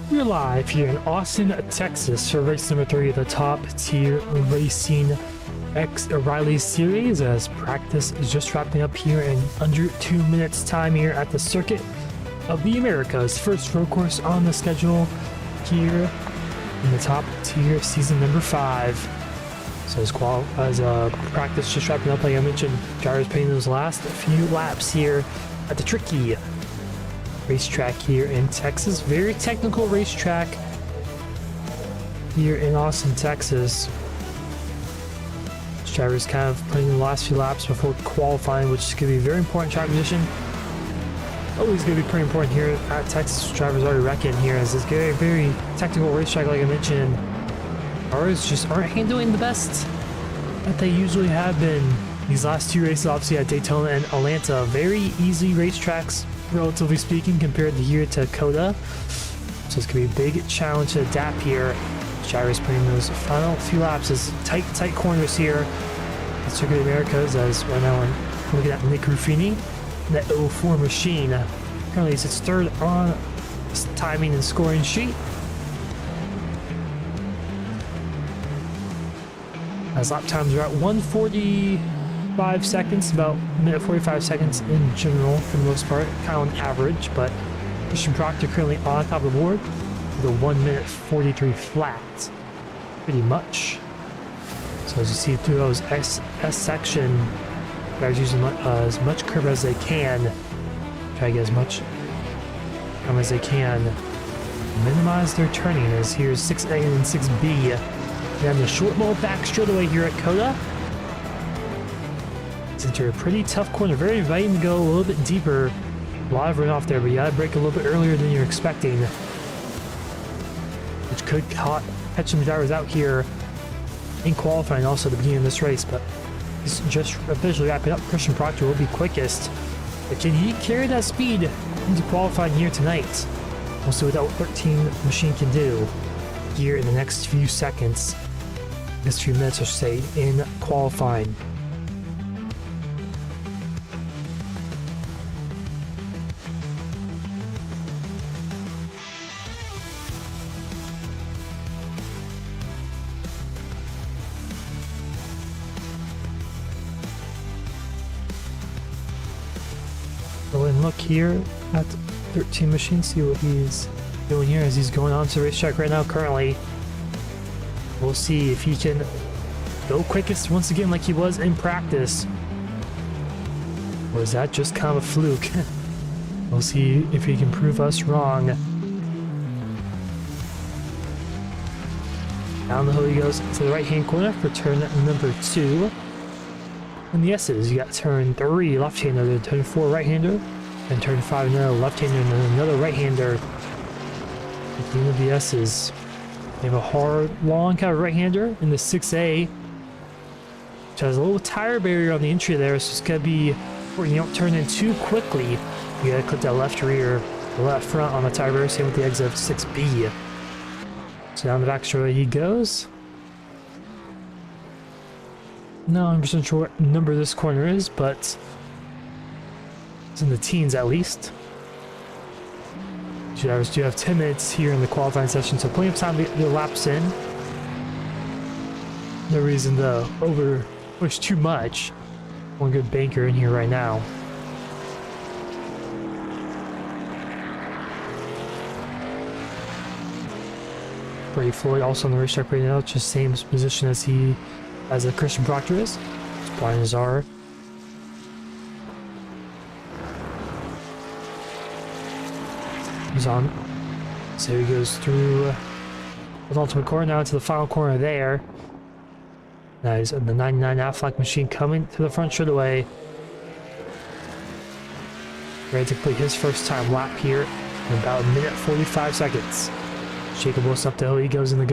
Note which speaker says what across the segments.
Speaker 1: We're live here in Austin, Texas for race number 3 of the Top Tier Racing X O'Reilly Series, as practice is just wrapping up here in under 2 minutes time here at the Circuit of the Americas. First road course on the schedule here in the Top Tier season number 5. So as practice just wrapping up, like I mentioned, drivers painting those last few laps here at the tricky racetrack here in Texas. Very technical racetrack here in Austin, Texas. This driver's kind of putting in the last few laps before qualifying, which is going to be very important track position. Always going to be pretty important here at Texas. Drivers already reckon here, as it's very, very technical racetrack, like I mentioned. Cars just aren't handling the best that they usually have been. These last 2 races, obviously at Daytona and Atlanta, very easy racetracks, relatively speaking, compared to here to COTA. So it's going to be a big challenge to adapt here. Drivers putting those final few laps as tight corners here at Circuit of the Americas, as right now we're looking at Nick Ruffini, that 04 machine. Currently sits third on this timing and scoring sheet, as lap times are at 1:45 seconds, about a minute 45 seconds in general for the most part, kind of on average. But Christian Proctor currently on top of the board with a 1:43 flat, pretty much. So as you see through those S section, guys using as much curve as they can, try to get as much time as they can, minimize their turning, as here's 6A and 6B. And the short low back straightaway here at COTA. It's into a pretty tough corner, very inviting to go a little bit deeper. A lot of runoff there, but you gotta brake a little bit earlier than you're expecting, which could catch some drivers out here in qualifying, also at the beginning of this race. But he's just officially wrapping up. Christian Proctor will be quickest, but can he carry that speed into qualifying here tonight? We'll see what that 13 machine can do here in the next few seconds, next few minutes, or say, in qualifying. Go and look here at 13 machine, see what he's doing here as he's going on to the racetrack right now. Currently, we'll see if he can go quickest once again like he was in practice, or is that just kind of a fluke? We'll see if he can prove us wrong. Down the hill he goes to the right hand corner for turn number 2. And the S's, you got turn 3 left-hander, turn 4 right-hander, and turn 5 another left-hander, and then another right-hander. At the end of the S's, they have a hard, long kind of right-hander in the 6A, which has a little tire barrier on the entry there, so it's going to be where you don't turn in too quickly. You got to clip that left rear, the left front on the tire barrier, same with the exit of 6B. So down the back straightaway he goes. Not 100% sure what number this corner is, but it's in the teens at least. Drivers do have 10 minutes here in the qualifying session, so plenty of time to get their laps in. No reason to over push too much. One good banker in here right now. Ray Floyd also on the racetrack right now, just same position as a Christian Proctor is. It's Brian Nazar. He's on. So he goes through the ultimate corner, now into the final corner there. Now he's in the 99 Aflac machine coming to the front straightaway. Ready to complete his first time lap here in about a minute 45 seconds. Jacob Wilson up the hill, he goes in the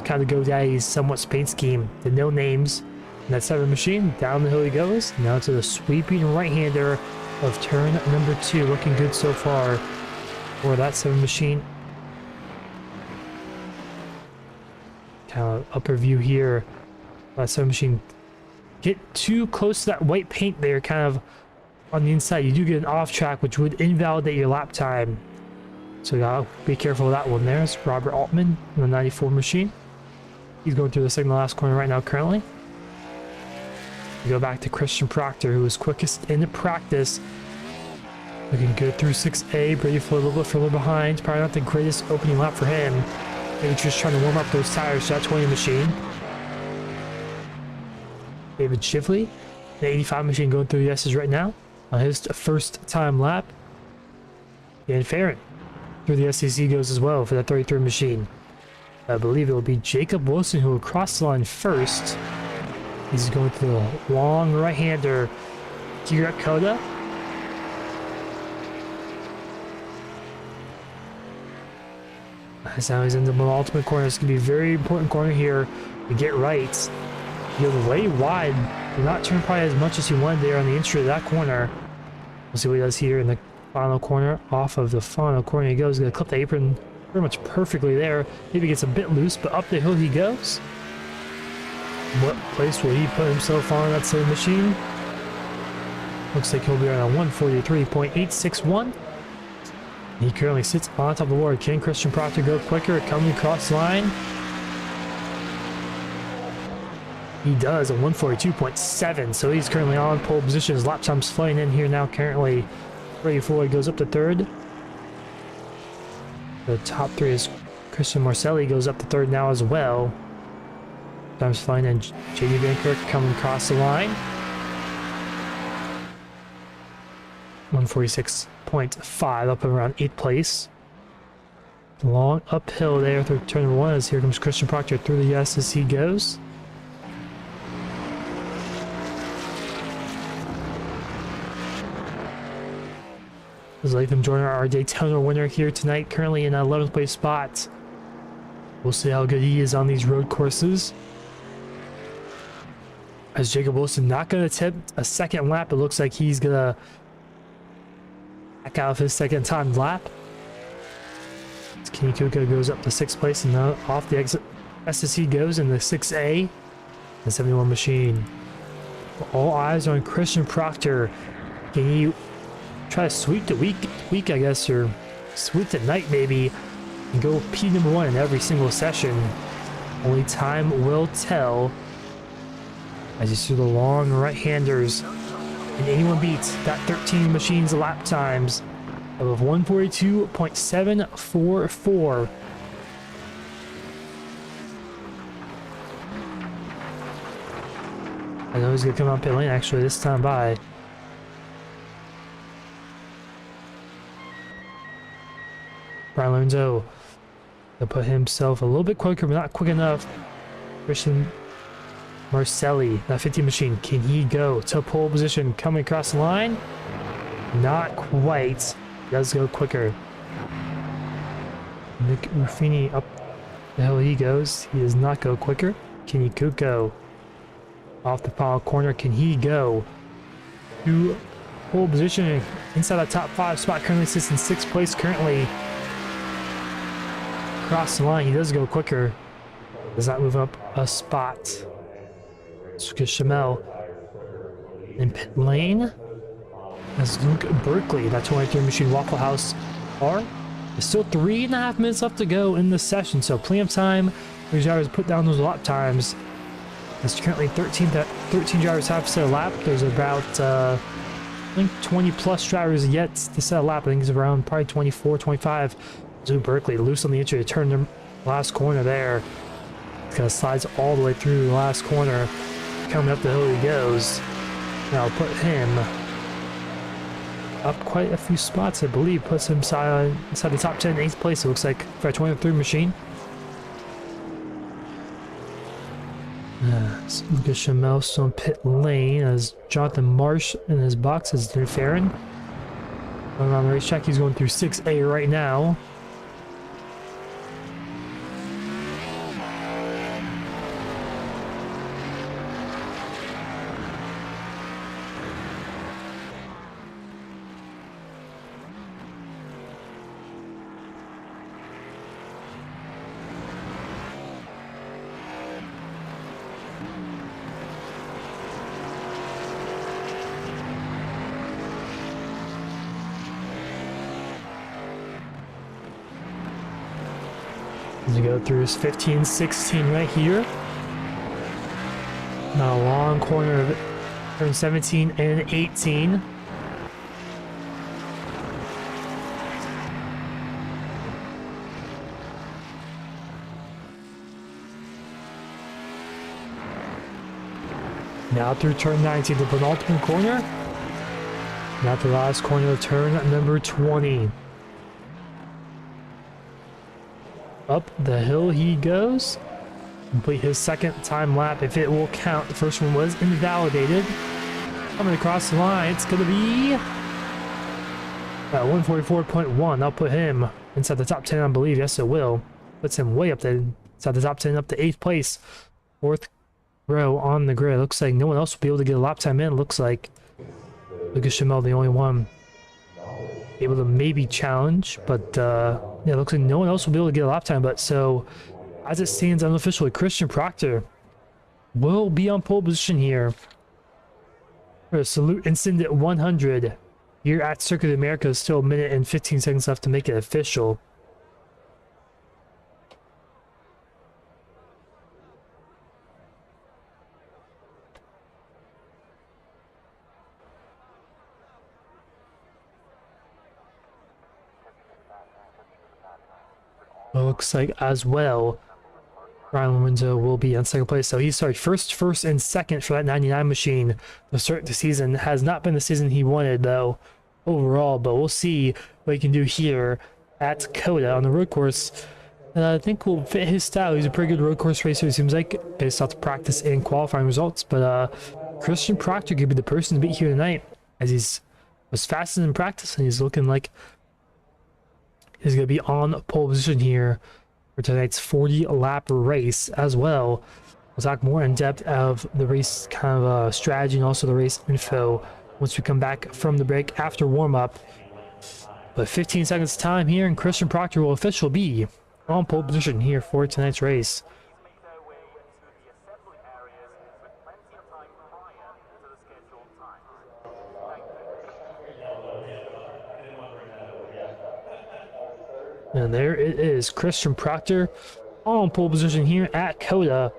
Speaker 1: kind of GoDaddy's somewhat paint scheme. The no names. And that 7 machine, down the hill he goes. Now to the sweeping right-hander of turn number 2. Looking good so far for that 7 machine. Kind of upper view here. That 7 machine. Get too close to that white paint there, kind of on the inside. You do get an off track, which would invalidate your lap time. So you gotta be careful of that one there. It's Robert Altman in the 94 machine. He's going through the second to last corner right now currently. We go back to Christian Proctor, who was quickest in the practice. Looking good through 6A. Brady Floyd a little bit further behind. Probably not the greatest opening lap for him. Maybe just trying to warm up those tires to that 20 machine. David Shively, the 85 machine, going through the S's right now on his first time lap. Dan Farron through the SEC goes as well for that 33 machine. I believe it will be Jacob Wilson who will cross the line first. He's going to the long right-hander here at COTA. As now he's in the ultimate corner. It's going to be a very important corner here to get right. You're way wide. You're not turning probably as much as you wanted there on the entry of that corner. We'll see what he does here in the final corner. Off of the final corner he goes. He's going to clip the apron pretty much perfectly there. Maybe gets a bit loose, but up the hill he goes. What place will he put himself on that same machine? Looks like he'll be around 143.861. He currently sits on top of the board. Can Christian Proctor go quicker coming across the line? He does, a 142.7, so he's currently on pole position. His lap time's flying in here now currently. Brady Floyd goes up to third. The top three is Christian Marcelli goes up to third now as well. Time's flying in. J.D. Van Kirk coming across the line. 146.5 up around 8th place. Long uphill there through turn number 1 as here comes Christian Proctor through the S as he goes. As Latham Joyner, our Daytona winner here tonight, currently in 11th place spot. We'll see how good he is on these road courses. As Jacob Wilson not going to attempt a second lap, it looks like he's going to back out of his second time lap. Kenny Kuka goes up to 6th place and now off the exit. SSC goes in the 6A, the 71 machine. All eyes are on Christian Proctor. Can he try to sweep the week, I guess, or sweep the night maybe, and go P number 1 in every single session? Only time will tell. As you see the long right-handers, and anyone beats that 13 machines lap times of 142.744. I know he's gonna come out pit lane actually this time by. Brian Lorenzo to put himself a little bit quicker, but not quick enough. Christian Marcelli, that 15 machine, can he go to pole position coming across the line? Not quite. He does go quicker. Nick Ruffini up the hill he goes. He does not go quicker. Kenny Kuko off the final corner. Can he go to pole position inside the top 5 spot? Currently sits in 6th place currently. Across the line, he does go quicker. Does not move up a spot. Because Shamel in pit lane as Luke Berkeley, that 23 machine Waffle House car. There's still 3.5 minutes left to go in the session, so plenty of time for these drivers to put down those lap times. There's currently 13 drivers have set a lap. There's about I think 20 plus drivers yet to set a lap. I think it's around probably 24, 25. Luke Berkeley loose on the entry to turn the last corner there. Kind of slides all the way through the last corner. Coming up the hill he goes. Now I'll put him up quite a few spots, I believe. Puts him inside the top 10 in 8th place, it looks like, for a 23 machine. Lucas Chamel still in pit lane as Jonathan Marsh in his box as Dan Farron. Going around the racetrack, he's going through 6A right now. As you go through 15, 16 right here. Now a long corner of turn 17 and 18. Now through turn 19, the penultimate corner. Now the last corner of turn number 20. Up the hill he goes. Complete his second time lap if it will count. The first one was invalidated. Coming across the line, it's going to be 144.1. That'll put him inside the top 10, I believe. Yes, it will. Puts him way up there, inside the top 10, up to 8th place. 4th row on the grid. Looks like no one else will be able to get a lap time in. Looks like Lucas Chamel, the only one able to maybe challenge, but yeah, it looks like no one else will be able to get a lap time. But so as it stands unofficially, Christian Proctor will be on pole position here for a Salute Incident at 100 here at Circuit of America. Still a minute and 15 seconds left to make it official. It looks like as well Ryan Lorenzo will be on second place. So he's sorry, first, and second for that 99 machine. The start of the season has not been the season he wanted though overall, but we'll see what he can do here at COTA on the road course. I think will fit his style. He's a pretty good road course racer, it seems like, based off the practice and qualifying results. But Christian Proctor could be the person to beat here tonight, as he's was fastest in practice and he's looking like he's going to be on pole position here for tonight's 40 lap race as well. We'll talk more in depth of the race kind of strategy and also the race info once we come back from the break after warm up. But 15 seconds time here, and Christian Proctor will officially be on pole position here for tonight's race. And there it is, Christian Proctor on pole position here at COTA.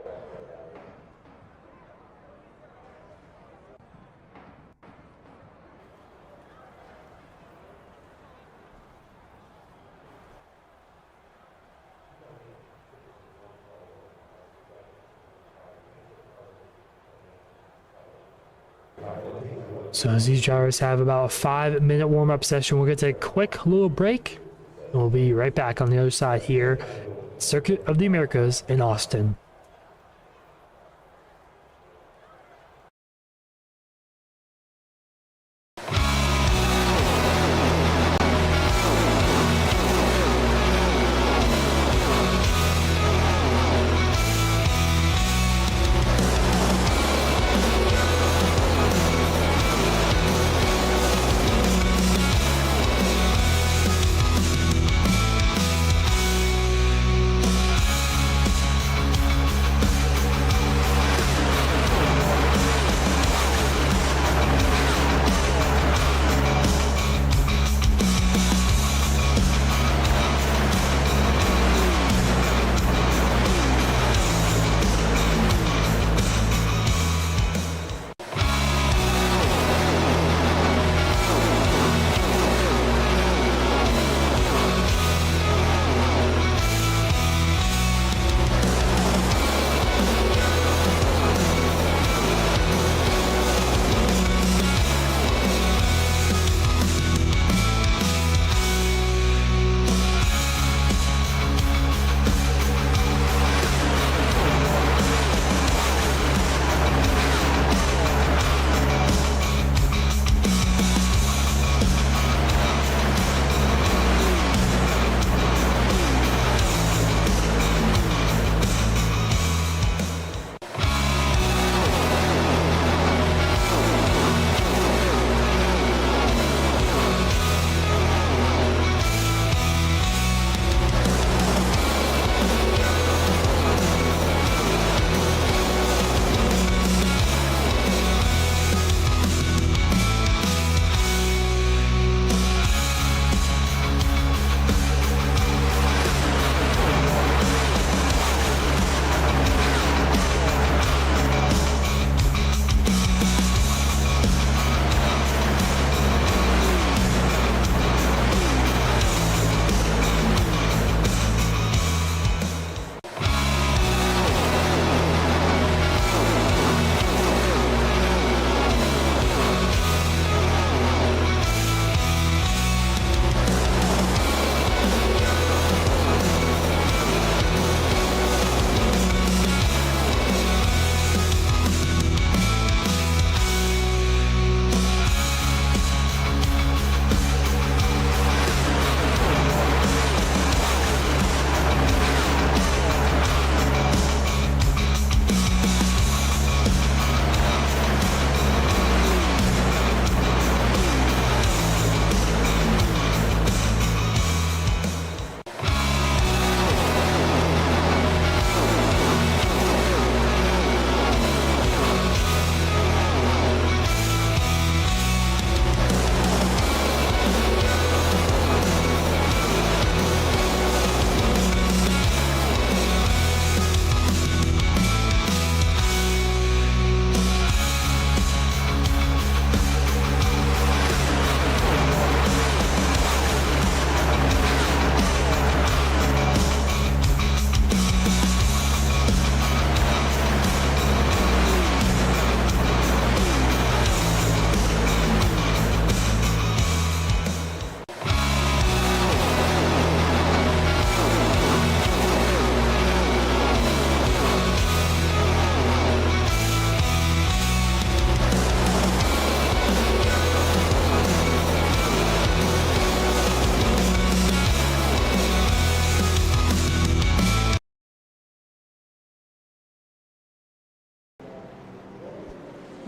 Speaker 1: So as these drivers have about a 5-minute warm-up session, we're going to take a quick little break. And we'll be right back on the other side here, Circuit of the Americas in Austin.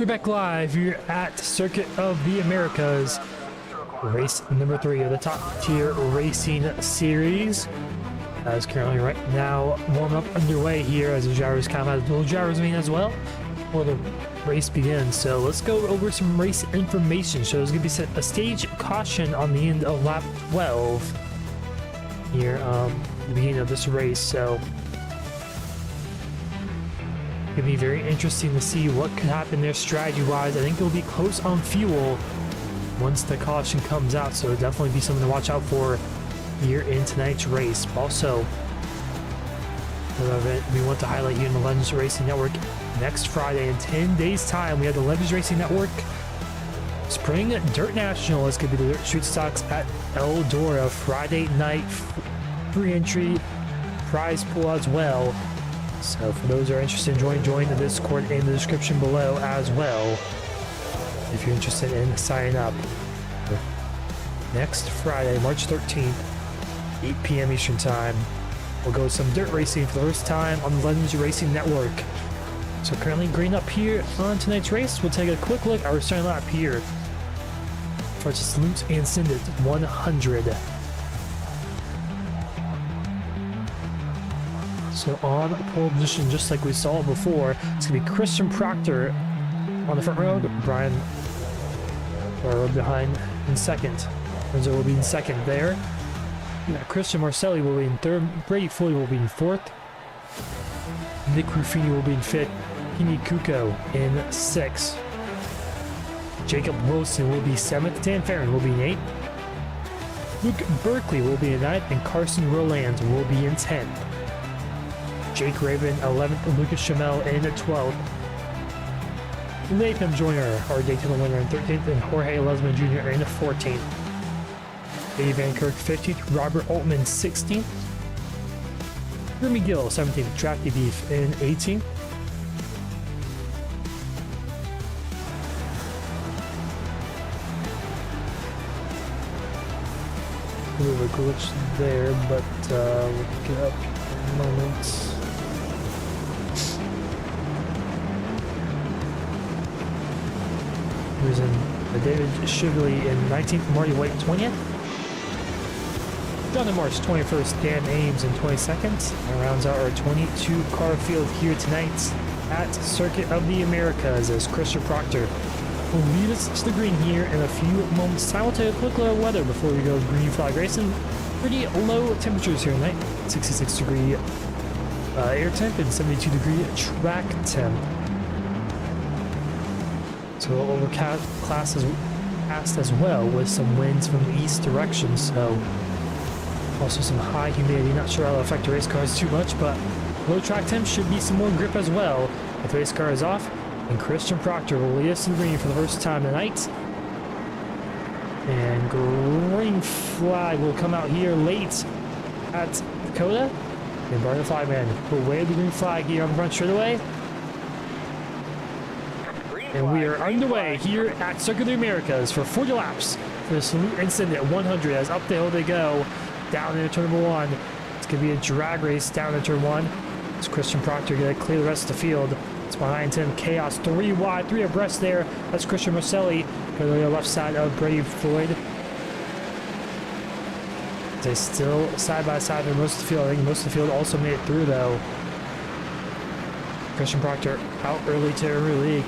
Speaker 1: We're back live here at Circuit of the Americas, race number 3 of the top tier racing series. As currently right now warm up underway here as the drivers kind of have little drivers meeting as well before the race begins. So let's go over some race information. So there's going to be a stage caution on the end of lap 12 here, the beginning of this race. So it'll be very interesting to see what could happen there strategy-wise. I think it'll be close on fuel once the caution comes out, so it'll definitely be something to watch out for here in tonight's race. Also, another event we want to highlight here in the Legends Racing Network, next Friday in 10 days' time, we have the Legends Racing Network Spring Dirt National. It's going to be the Dirt Street Stocks at Eldora Friday night, free entry, prize pool as well. So for those who are interested in join the Discord in the description below as well, if you're interested in signing up. Next Friday, March 13th, 8 p.m. Eastern Time, we'll go some dirt racing for the first time on the Legends Racing Network. So currently green up here on tonight's race. We'll take a quick look at our starting lap here for Salute and Send It 100. So on pole position, just like we saw before, it's going to be Christian Proctor on the front row, Brian behind in second. Renzo will be in second there. Christian Marcelli will be in third. Brady Foley will be in fourth. Nick Ruffini will be in fifth. Kimi Kuko in sixth. Jacob Wilson will be seventh. Dan Farron will be in eighth. Luke Berkeley will be in ninth. And Carson Roland will be in 10th. Jake Raven 11th, Lucas Chamel in 12th. Latham Joyner, our Daytona winner, in 13th, and Jorge Lesman Jr. in 14th. Dave Van Kirk 15th, Robert Altman 16th. Remy Gill 17th, Drafty Beef in 18th. A little glitch there, but we'll get up in a moment. Who's in David Shigley in 19th, Marty White 20th. Jonathan Marsh 21st, Dan Ames in 22nd. And rounds out our 22 car field here tonight at Circuit of the Americas as Christian Proctor will lead us to the green here in a few moments' time. We'll take a quick look at weather before we go green flag racing. Pretty low temperatures here tonight, 66 degree air temp and 72 degree track temp. So overcast is past as well with some winds from the east direction. So also some high humidity. Not sure how that'll affect the race cars too much, but low track temp should be some more grip as well. If the race car is off, and Christian Proctor will lead us to the green for the first time tonight. And green flag will come out here late at COTA. And Brian Flyman will wave the green flag here on the front straightaway. And we are underway here at Circuit of the Americas for 40 laps for the Salute and Send It 100 as up the hill they go down into turn number 1. It's going to be a drag race down into turn 1. It's Christian Proctor going to clear the rest of the field. It's behind him, Chaos 3 wide, 3 abreast there. That's Christian Marcelli going to the left side of Brady Floyd. They still side by side for most of the field. I think most of the field also made it through though. Christian Proctor out early to early league.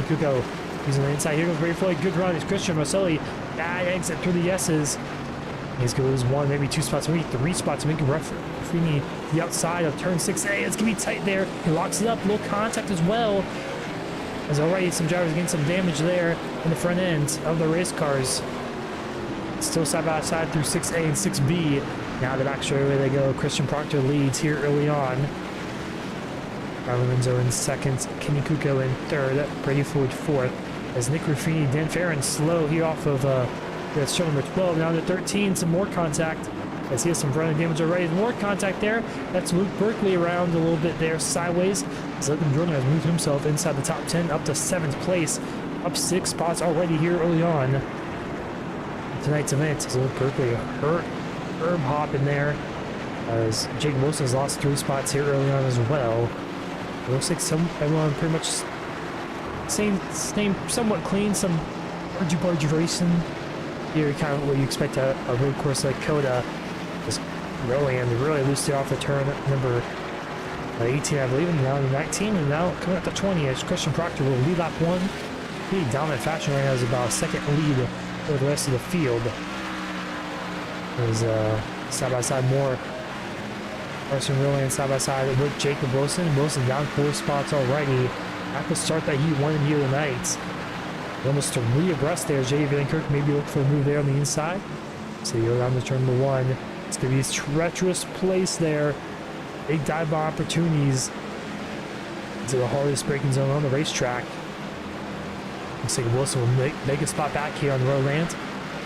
Speaker 1: Kuko, he's on the inside. Here goes Brady Floyd. Good run. It's Christian Marcelli. Bad exit through the yeses. He's going to lose 1, maybe 2 spots, maybe 3 spots to make a referee the outside of turn 6A. It's going to be tight there. He locks it up. Little contact as well. As already some drivers getting some damage there in the front end of the race cars. Still side by side through 6A and 6B. Now the back straightaway they go. Christian Proctor leads here early on. Lorenzo in second, Kenny Kuko in third, Brady Floyd fourth. As Nick Ruffini, Dan Farron slow here off of that's show number 12. Now to 13, some more contact. As he has some front end damage already. More contact there. That's Luke Berkeley around a little bit there sideways. As Latham Jordan has moved himself inside the top 10 up to 7th place. Up 6 spots already here early on. Tonight's event is Luke Berkeley herb hop in there. As Jake Wilson has lost 3 spots here early on as well. It looks like everyone pretty much same somewhat clean, some argy-bargy racing. Here, kind of what you expect a road course like COTA. Just really loosed it off the turn number 18, I believe, and now 19, and now coming up to 20 as Christian Proctor will lead lap 1. Pretty dominant fashion right now, is about a second lead over the rest of the field. There's side by side more. Carson Rilland side by side with Jacob Wilson. Wilson down 4 spots already. At the start that he won here tonight. Almost 3 abreast there. J.D. Vankirk maybe look for a move there on the inside. So you go down to turn number 1. It's going to be a treacherous place there. Big dive bomb opportunities into the hardest braking zone on the racetrack. Looks like Wilson will make a spot back here on the Roland.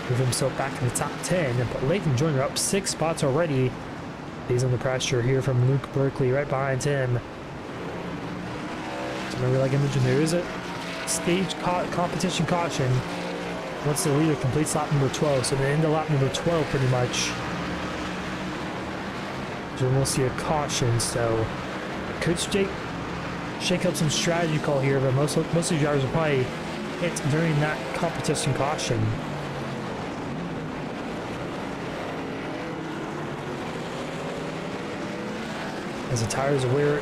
Speaker 1: Move himself back in the top 10. But Lathan Joyner up 6 spots already. He's under pressure here from Luke Berkeley right behind him. So remember, like I mentioned, there is a stage competition caution once the leader completes lap number 12. So the end of lap number 12 pretty much. So we'll see a caution. So could shake up some strategy call here, but most of the drivers will probably hit during that competition caution. As the tires wear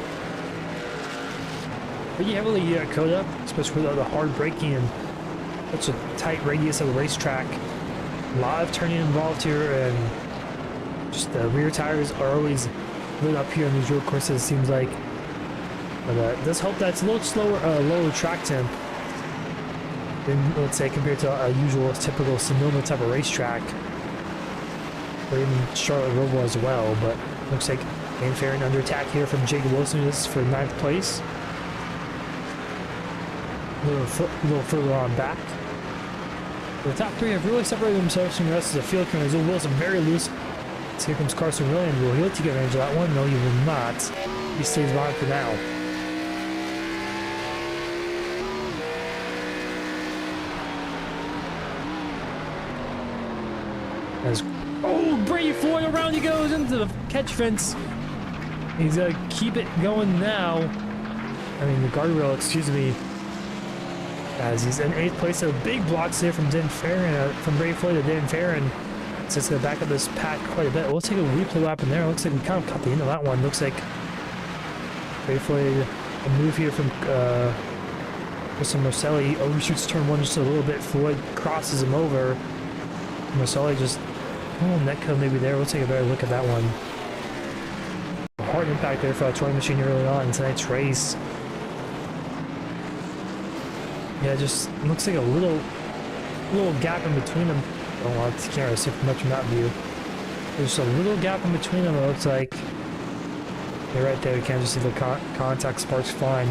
Speaker 1: pretty heavily at COTA, especially with the hard braking and such a tight radius of the racetrack. A lot of turning involved here, and just the rear tires are always lit up here on these road courses, it seems like. But let's hope that's a little slower, lower track temp than, let's say, compared to a usual typical Sonoma type of racetrack, or even Charlotte Roval as well. But looks like Dan Farron under attack here from Jacob Wilson. This is for 9th place. A little further on back. The top 3 have really separated themselves from the rest of the field. Wilson very loose. So here comes Carson Rilland. Will he take advantage of that one? No, he will not. He stays behind for now. Brady Floyd, around he goes into the catch fence. He's gonna keep it going now. I mean, the guardrail, excuse me. As he's in 8th place, so big blocks there from Dan Farron, from Brady Floyd to Dan Farron. So it's gonna back up this pack quite a bit. We'll take a replay lap in there. Looks like we kind of caught the end of that one. Looks like Brady Floyd, a move here from Mr. Marcelli overshoots turn 1 just a little bit. Floyd crosses him over. Marcelli just a little net code maybe there. We'll take a better look at that one. Hard impact there for a towing machine early on in tonight's race. Yeah, just looks like a little gap in between them. Oh, well, I can't really see much from that view. There's a little gap in between them. It looks like they're right there. You can't just see the contact sparks flying.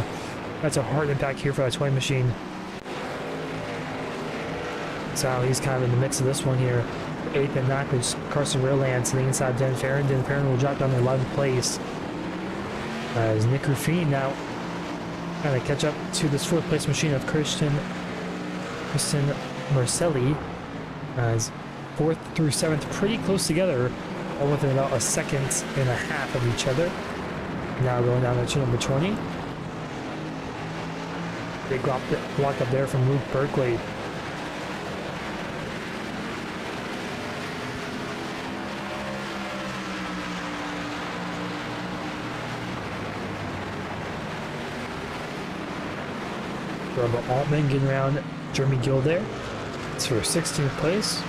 Speaker 1: That's a hard impact here for that towing machine. So he's kind of in the mix of this one here. 8th and 9th is Carson Rilland to the inside. Dan Farron. Dan Farron will drop down to 11th place. As Nick Ruffini now trying to catch up to this 4th place machine of Kristen Marcelli. As 4th through 7th pretty close together, all within about a second and a half of each other. Now going down to number 20. Big block up there from Luke Berkeley. Robert Altman getting around Jeremy Gill there. It's for 16th place.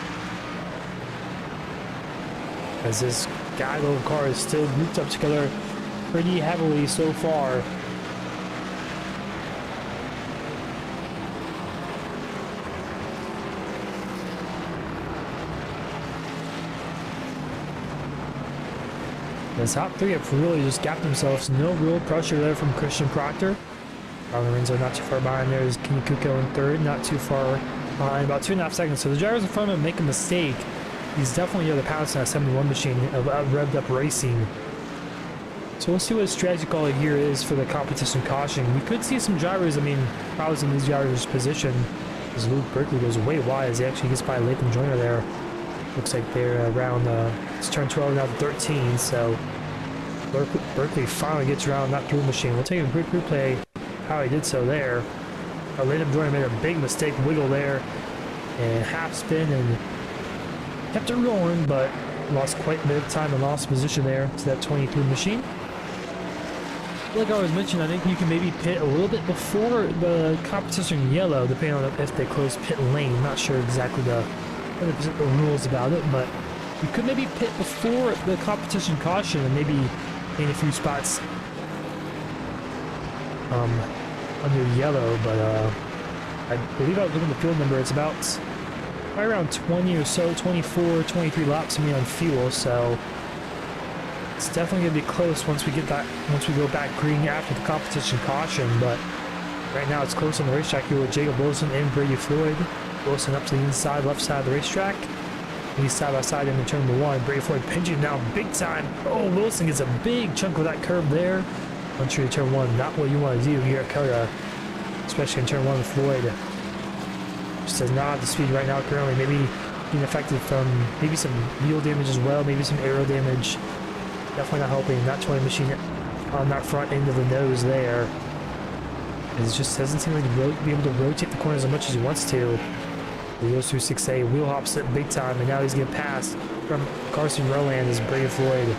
Speaker 1: As this Gaggle car is still grouped up together pretty heavily so far. The top 3 have really just gapped themselves. No real pressure there from Christian Proctor. Lorenzo not too far behind there is Kenny Kuko in 3rd, not too far behind, about 2.5 seconds. So the drivers in front of him make a mistake. He's definitely near the pounce on that 71 machine of revved up racing. So we'll see what his strategy call here is for the competition caution. We could see some drivers, I mean, probably in these drivers' position, as Luke Berkeley goes way wide as he actually gets by Lathan Joyner there. Looks like they're around, it's turn 12 now to 13, so Berkeley finally gets around that through machine. We'll take a quick replay how he did so there. random joiner made a big mistake, wiggle there, and half spin, and kept it rolling, but lost quite a bit of time and lost position there to that 23 machine. Like I was mentioning, I think you can maybe pit a little bit before the competition yellow, depending on if they close pit lane. Not sure exactly the rules about it, but you could maybe pit before the competition caution and maybe gain a few spots under yellow. But I believe I was looking at the field number. It's about right around 20 or so, 24, 23 laps to me on fuel, so it's definitely gonna be close once we get that. Once we go back green after the competition caution. But right now it's close on the racetrack here with Jacob Wilson and Brady Floyd. Wilson up to the inside, left side of the racetrack. He's side by side into turn number 1. Brady Floyd pinching down big time. Oh, Wilson gets a big chunk of that curve there. Entry to turn 1, not what you want to do here at COTA, especially in turn 1 with Floyd. Just does not have the speed right now currently. Maybe being affected from maybe some wheel damage as well, maybe some aero damage. Definitely not helping that 20 machine on that front end of the nose there. It just doesn't seem like he'll be able to rotate the corners as much as he wants to. He goes through 6A, wheel hops it big time, and now he's getting passed from Carson Rowland as Brady Floyd.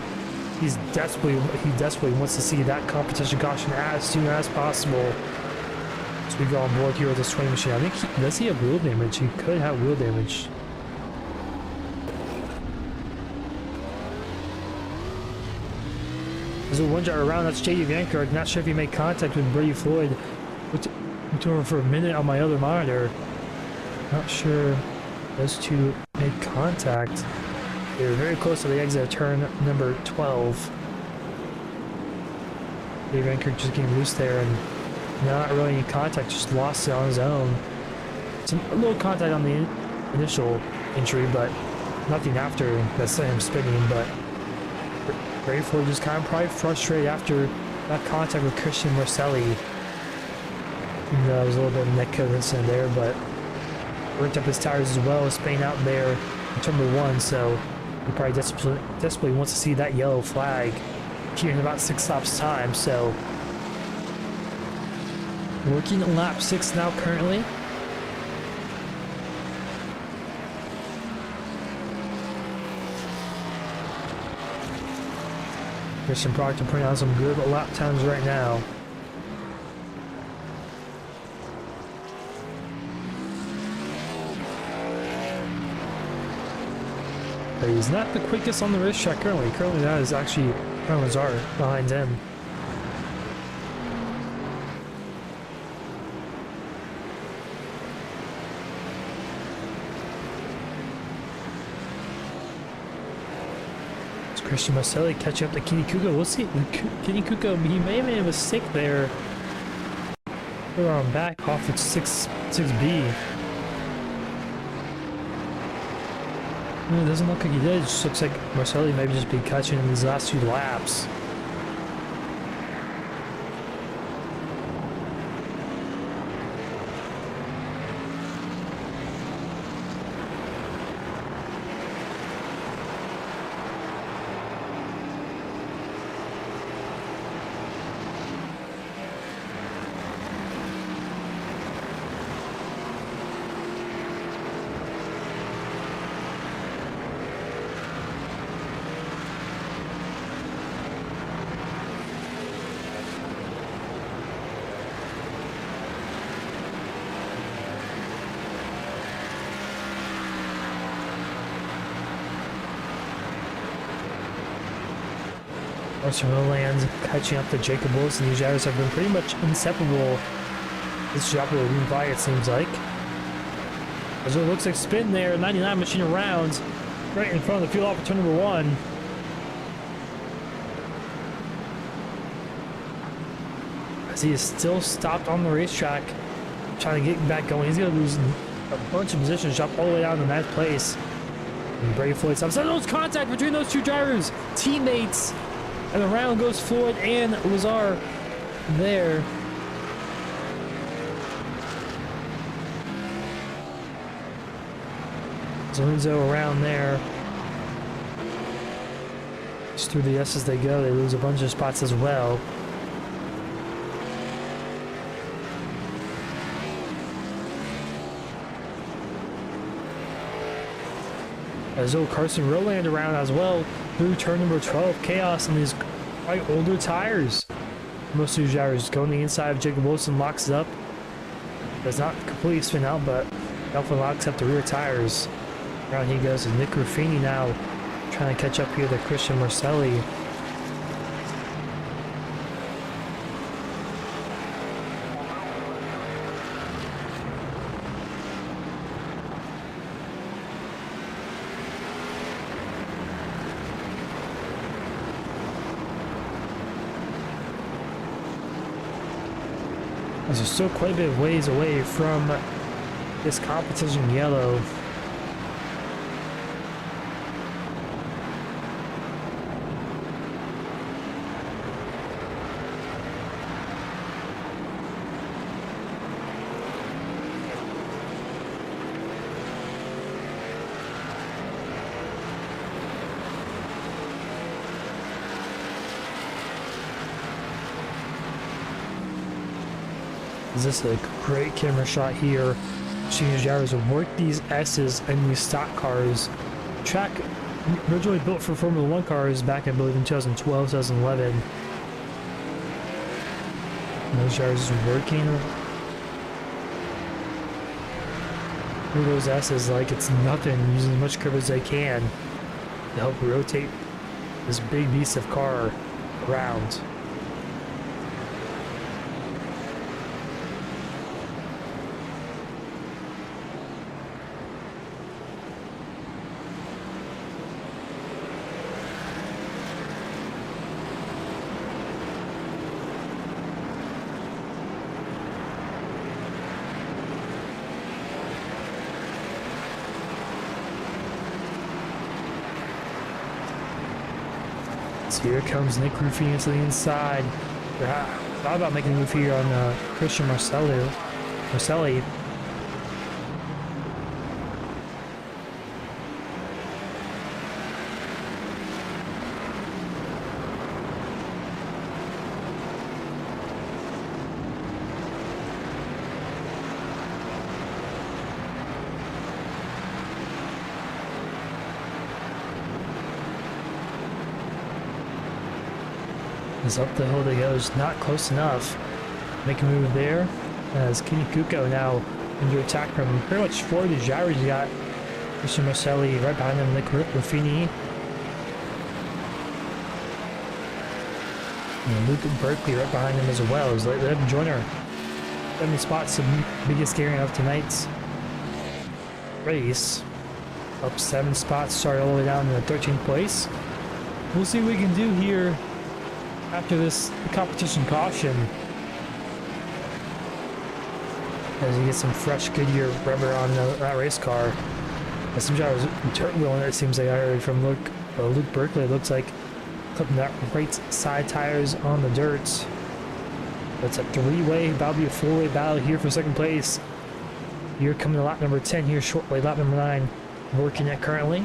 Speaker 1: He desperately wants to see that competition caution as soon as possible. So we go on board here with this 20 machine. I think does he have wheel damage? He could have wheel damage. There's a one driver around, that's JD Vankerk. Not sure if he made contact with Brady Floyd. Looked to him for a minute on my other monitor. Not sure those two made contact. They were very close to the exit of turn number 12. JD Vankerk just getting loose there and not really any contact, just lost it on his own. A little contact on the initial entry, but nothing after that sent him spinning. But Brady Floyd just kind of probably frustrated after that contact with Christian Marcelli. Even though there was a little bit of neck code incident there, but worked up his tires as well, spinning out there in turn number 1, so he probably desperately wants to see that yellow flag here in about 6 laps time. So working at lap 6 now currently. Christian Proctor putting on some good lap times right now. But he's not the quickest on the racetrack currently. Currently that is actually Lazar behind him. Christian Marcelli catching up to Kenny Kuko. We'll see. Kenny Kuko, he may have made a mistake there. We're on back off at 6B. No, it doesn't look like he did. It just looks like Marcelli maybe just be catching in these last 2 laps. Carson Rowland catching up to Jacob Wilson. These drivers have been pretty much inseparable this job will move by, it seems like. As it looks like spin there, 99 machine around, right in front of the fuel off turn number 1. As he is still stopped on the racetrack, trying to get back going. He's going to lose a bunch of positions, drop all the way down to 9th place. And Brady Floyd stops. There's contact between those 2 drivers, teammates. And around goes Floyd and Lazar there. Zonzo around there. Just through the S as they go. They lose a bunch of spots as well. As old Carson Rowland around as well through turn number 12. Chaos on these quite older tires. Most of these drivers going the inside of Jacob Wilson, locks it up. Does not completely spin out, but definitely locks up the rear tires. Around he goes, and Nick Ruffini now trying to catch up here to Christian Marcelli. They're still quite a bit of ways away from this competition yellow. This is a great camera shot here. Seeing the drivers work these S's and these stock cars. Track originally built for Formula 1 cars back, I believe, in 2012, 2011. And those drivers are working through those S's like it's nothing, using as much grip as they can to help rotate this big beast of car around. So here comes Nick Ruffini to the inside. Thought about making a move here on Christian Marcelli. As up the hill they go, is not close enough. Make a move there. As Kenny Kuko now under attack from pretty much four of these drivers. You got Christian Marcelli right behind him, Nick Ruffini. And Luke Berkeley right behind him as well. As let him join her. 70 spots, the biggest gearing of tonight's race. Up 7 spots, started all the way down in the 13th place. We'll see what we can do here after this competition caution, as you get some fresh Goodyear rubber on that race car. As some drivers turbo, it seems like I heard from Luke Berkeley. It looks like clipping that right side tires on the dirt. It's a 3-way, about to be a 4-way battle here for second place. Here coming to lap number 10 here shortly, lap number 9 working at currently.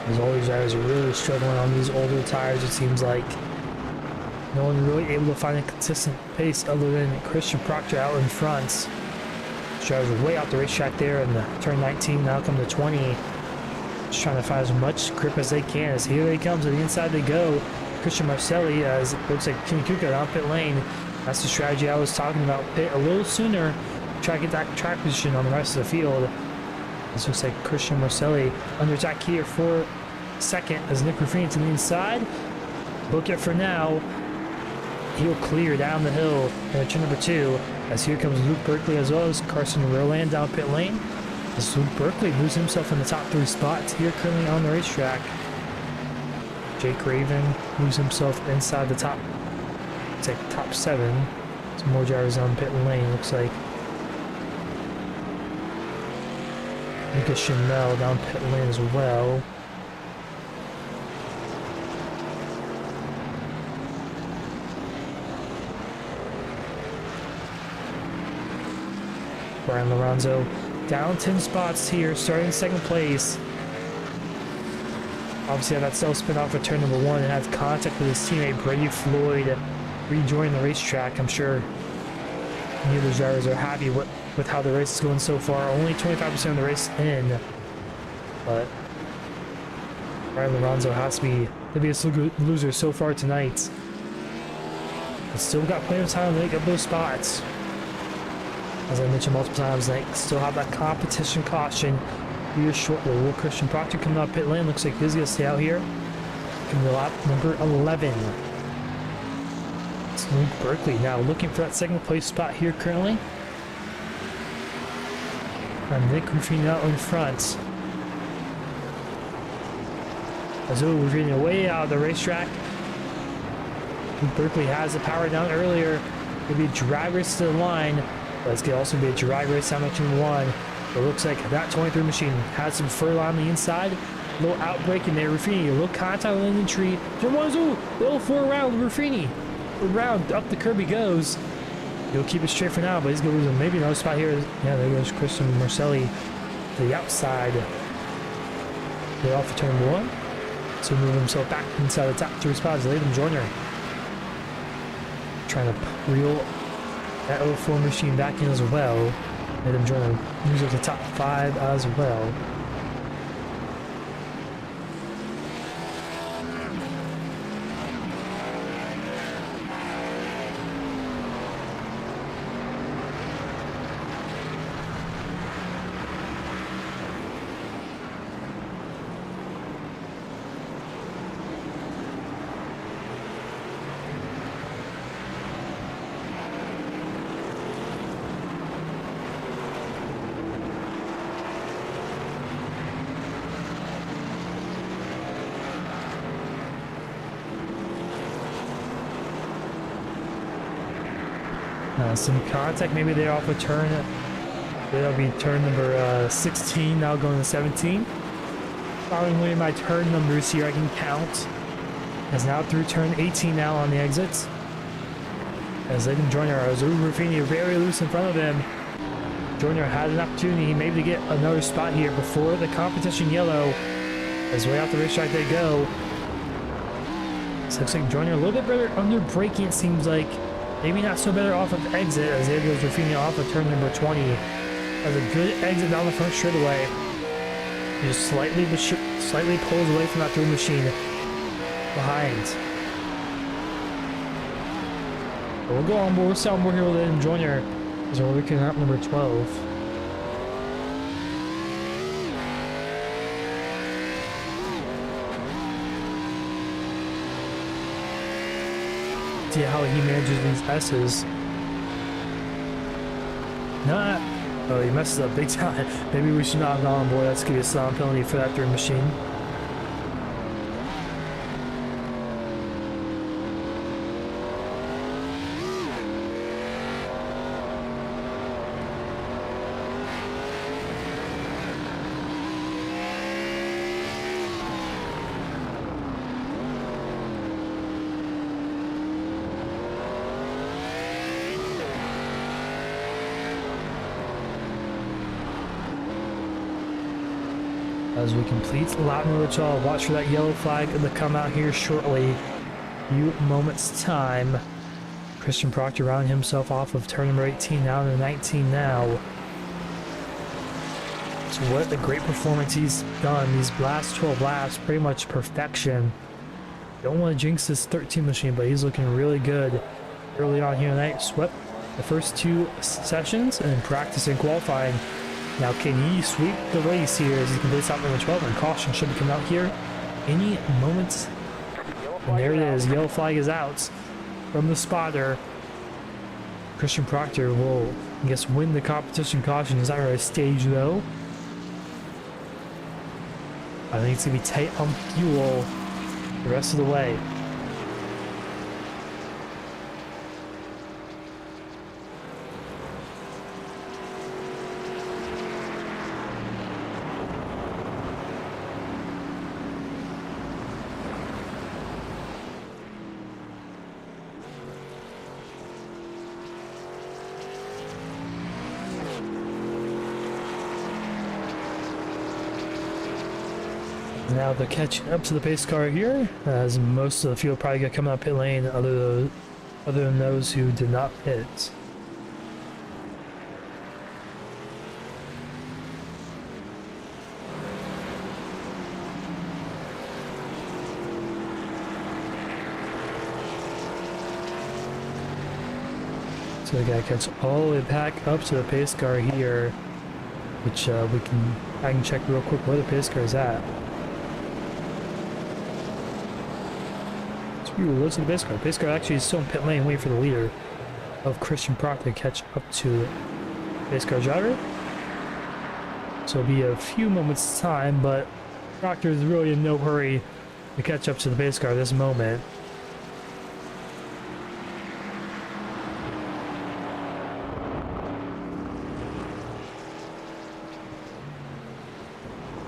Speaker 1: As all these drivers are really struggling on these older tires, it seems like no one really able to find a consistent pace other than Christian Proctor out in front. These drivers are way out the racetrack there in the turn 19, now come to 20. Just trying to find as much grip as they can. As here they come, to the inside they go. Christian Marcelli, as it looks like Kenny Kuko down pit lane. That's the strategy I was talking about. Pit a little sooner, try to get that track position on the rest of the field. This looks like Christian Marcelli under attack here for second as Nick Ruffini to the inside. Book it for now. He'll clear down the hill in turn number 2. As here comes Luke Berkeley as well as Carson Rowland down pit lane. As Luke Berkeley moves himself in the top 3 spots here currently on the racetrack. Jake Raven moves himself inside the top, it's like top 7. Some more drivers on pit lane, looks like. Lucas Chanel down pit lane as well. Brian Lorenzo down 10 spots here, starting second place. Obviously had that self spin off of turn number 1 and had contact with his teammate Brady Floyd rejoining the racetrack. I'm sure neither drivers are happy with how the race is going so far. Only 25% of the race in, but Brian Lorenzo has to be the biggest loser so far tonight. But still got plenty of time to make up those spots. As I mentioned multiple times, they still have that competition caution here shortly. Will Christian Proctor coming out pit lane? Looks like he's going to stay out here. Coming to lap number 11. It's Luke Berkeley now looking for that second place spot here currently. And Nick Ruffini out in front. As Ruffini way out of the racetrack. Luke Berkeley has the power down earlier. It'll be a drag race to the line. But it's going to also be a drag race down to 1. It looks like that 23 machine has some furlong on the inside. A little outbreak in there. Ruffini, a little contact with the tree. Turn 1, little 4 round. Ruffini. Round up the curb he goes. He'll keep it straight for now, but he's going to lose maybe another spot here. Yeah, there goes Christian Marcelli to the outside. Get off of turn 1. So move himself back inside the top 3 spots. Latham Joyner trying to reel that 04 machine back in as well. Latham Joyner moves up the top 5 as well. Some contact maybe there off a turn. That'll be turn number 16 now going to 17. Following my turn numbers here I can count. As now through turn 18 now on the exits. As Latham Joyner, Ruffini very loose in front of him. Joyner had an opportunity maybe to get another spot here before the competition yellow. As way out the racetrack they go. So looks like Joyner a little bit better under braking it seems like. Maybe not so better off of exit as there goes Ruffini off of turn number 20. Has a good exit down the front straightaway. He just slightly pulls away from that 3 machine behind. But we'll go on board. We'll stay on board here with Latham Joyner as we're looking at number 12. See how he manages these S's. Oh, he messes up big time. Maybe we should not have gone on board. That's going to be a silent penalty for that 3rd machine. As we complete lap number 12, watch for that yellow flag to come out here shortly. Few moments time. Christian Proctor rounding himself off of turn number 18 now to 19 now. So what a great performance he's done. These last 12 laps, pretty much perfection. Don't want to jinx this 13 machine, but he's looking really good early on here tonight. Swept the first 2 sessions and then practice and qualifying. Now can he sweep the race here as he completes lap number 12, and caution should be coming out here any moment. And there it is, yellow flag is out from the spotter. Christian Proctor will, I guess, win the competition caution. He's not really stage though. I think it's going to be tight on fuel the rest of the way. Now they're catching up to the pace car here, as most of the field probably got coming out pit lane, other than those who did not pit. So we gotta catch all the way back up to the pace car here, which I can check real quick where the pace car is at. So we will listen to the pace car. Pace car actually is still in pit lane waiting for the leader of Christian Proctor to catch up to the pace car driver. So it'll be a few moments time, but Proctor is really in no hurry to catch up to the pace car at this moment.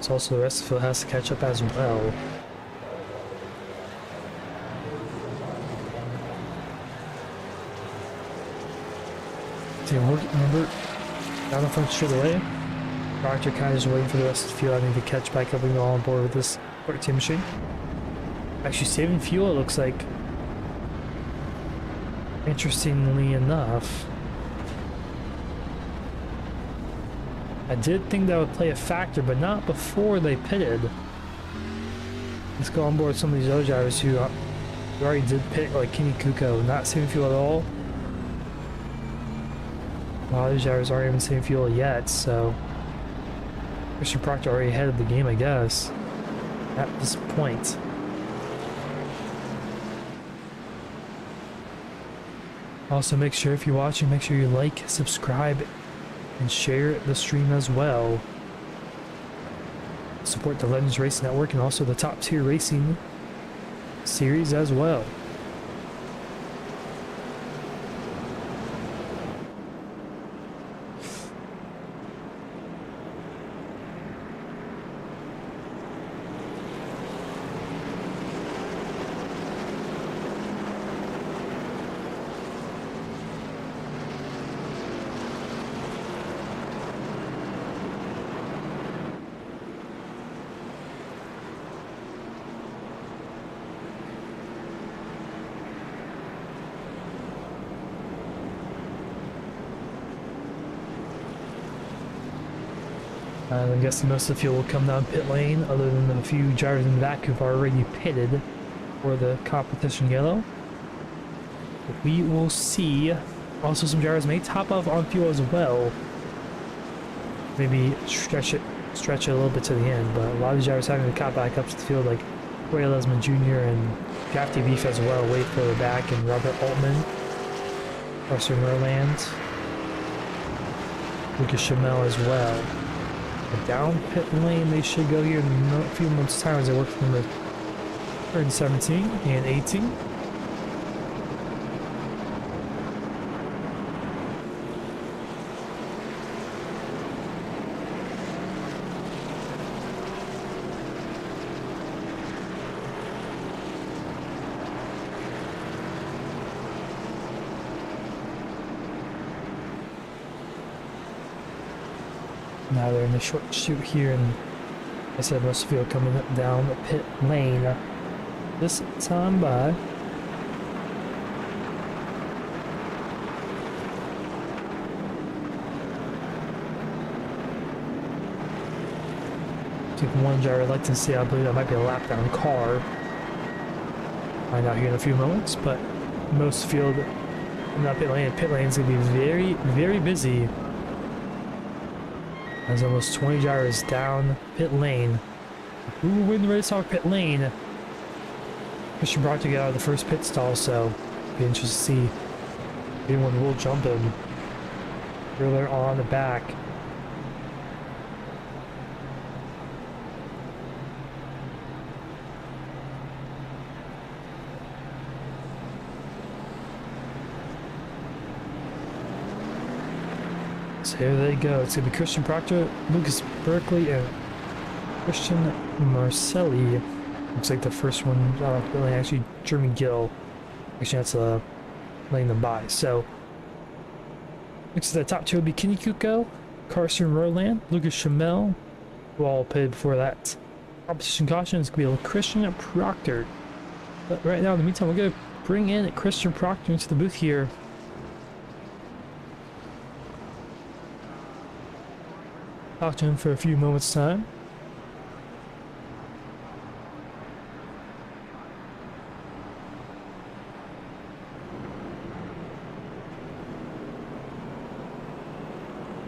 Speaker 1: So also the rest of the field has to catch up as well. Remember, down the front straight away. Proctor kind of just waiting for the rest of the field. I need to catch back up and go on board with this 14 machine. Actually saving fuel, it looks like. Interestingly enough. I did think that would play a factor, but not before they pitted. Let's go on board some of these other drivers who already did pit, like Kenny Kuko, not saving fuel at all. A lot of these drivers aren't even saving fuel yet, so Christian Proctor already ahead of the game, I guess, at this point. Also, make sure if you're watching, make sure you like, subscribe, and share the stream as well. Support the Legends Race Network and also the Top Tier Racing series as well. I'm guessing most of the fuel will come down pit lane, other than the few drivers in the back who've already pitted for the competition yellow. But we will see. Also, some drivers may top off on fuel as well. Maybe stretch it a little bit to the end, but a lot of these drivers having to cop back up to the field, like Ray Lesman Jr. and Drafty Beef as well, way further back, and Robert Altman, Arthur Merland, Lucas Chamel as well. Down pit lane they should go here in a few months time as they work from the turn 17 and 18. Now they're in the short chute here, and I said most of the field coming down the pit lane this time by. I think one driver I'd like to see, I believe that might be a lap down car. Find out here in a few moments, but most field in that pit lane is going to be very, very busy. There's almost 20 drivers down pit lane. Who will win the race off pit lane? Christian Proctor to get out of the first pit stall, so be interested to see if anyone will jump him further on the back. So here they go. It's going to be Christian Proctor, Lucas Berkeley, and Christian Marcelli. Looks like the first one, actually Jeremy Gill. Actually, that's letting them by. So, next to the top two would be Kenny Kuko, Carson Roland, Lucas Chamel, who all paid before that. Competition caution is going to be Christian Proctor. But right now, in the meantime, we're going to bring in Christian Proctor into the booth here. Talk to him for a few moments' time.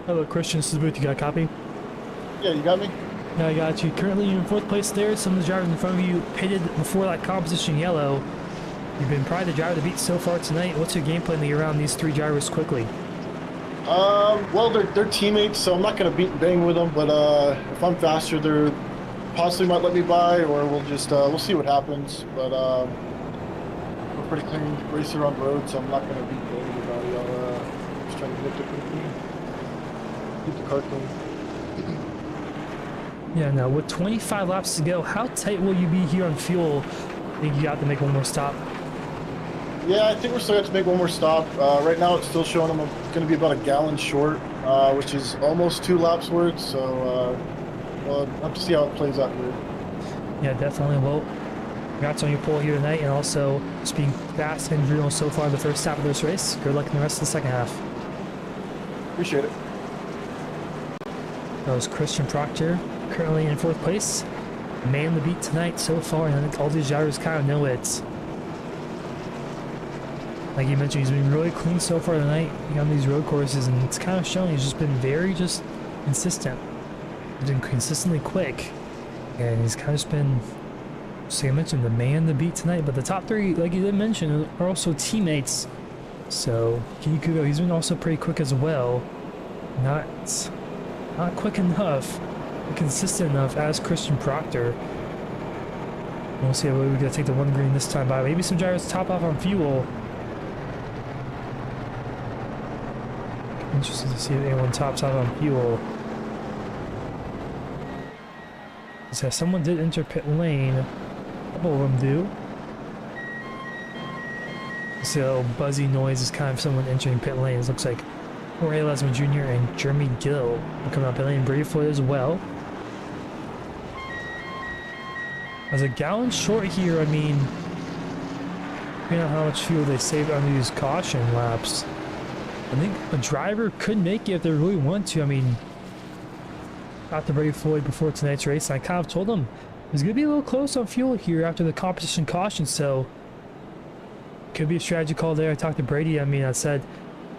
Speaker 1: Hello, Christian. This is the booth. You got a copy?
Speaker 2: Yeah, you got me?
Speaker 1: Yeah, I got you. Currently, you're in 4th place there. Some of the drivers in front of you pitted before that composition yellow. You've been probably the driver to beat so far tonight. What's your game plan to get around these 3 drivers quickly?
Speaker 2: Well, they're teammates, so I'm not going to beat and bang with them, but if I'm faster, they possibly might let me by, or we'll just, we'll see what happens, but we're pretty clean racer on road, so I'm not going to beat and bang anybody. I'll just try to lift it pretty clean. Keep the car clean.
Speaker 1: Yeah, now with 25 laps to go, how tight will you be here on fuel? I think you got to make one more stop.
Speaker 2: Yeah, I think we're still going to make one more stop. Right now, it's still showing I'm going to be about a gallon short, which is almost 2 laps worth. So we'll have to see how it plays out here.
Speaker 1: Yeah, definitely. Well, congrats on your pole here tonight, and also just being fast and brutal so far in the first half of this race. Good luck in the rest of the second half.
Speaker 2: Appreciate it.
Speaker 1: That was Christian Proctor, currently in 4th place. Man the beat tonight so far, and I think all these drivers kind of know it. Like you mentioned, he's been really clean so far tonight on these road courses, and it's kind of showing. He's just been very consistent. He's been consistently quick, and he's kind of just been, so I mentioned, the man the beat tonight. But the top 3, like you did mention, are also teammates. So Kinikugo, he's been also pretty quick as well. Not quick enough, but consistent enough as Christian Proctor. We'll see how we're going to take the 1 green this time by. Maybe some drivers top off on fuel. Interested to see if anyone tops out on fuel. So someone did enter pit lane. A couple of them do. So buzzy noise is kind of someone entering pit lane. It looks like Jorge Lesman Jr. and Jeremy Gill are coming up pit lane. Bravefoot as well. As a gallon short here, I mean, depending on how much fuel they saved on these caution laps, I think a driver could make it if they really want to. I mean, got the Brave Floyd before tonight's race, and I kind of told them it's going to be a little close on fuel here after the competition caution, so could be a strategy call there. I talked to Brady. I mean, I said,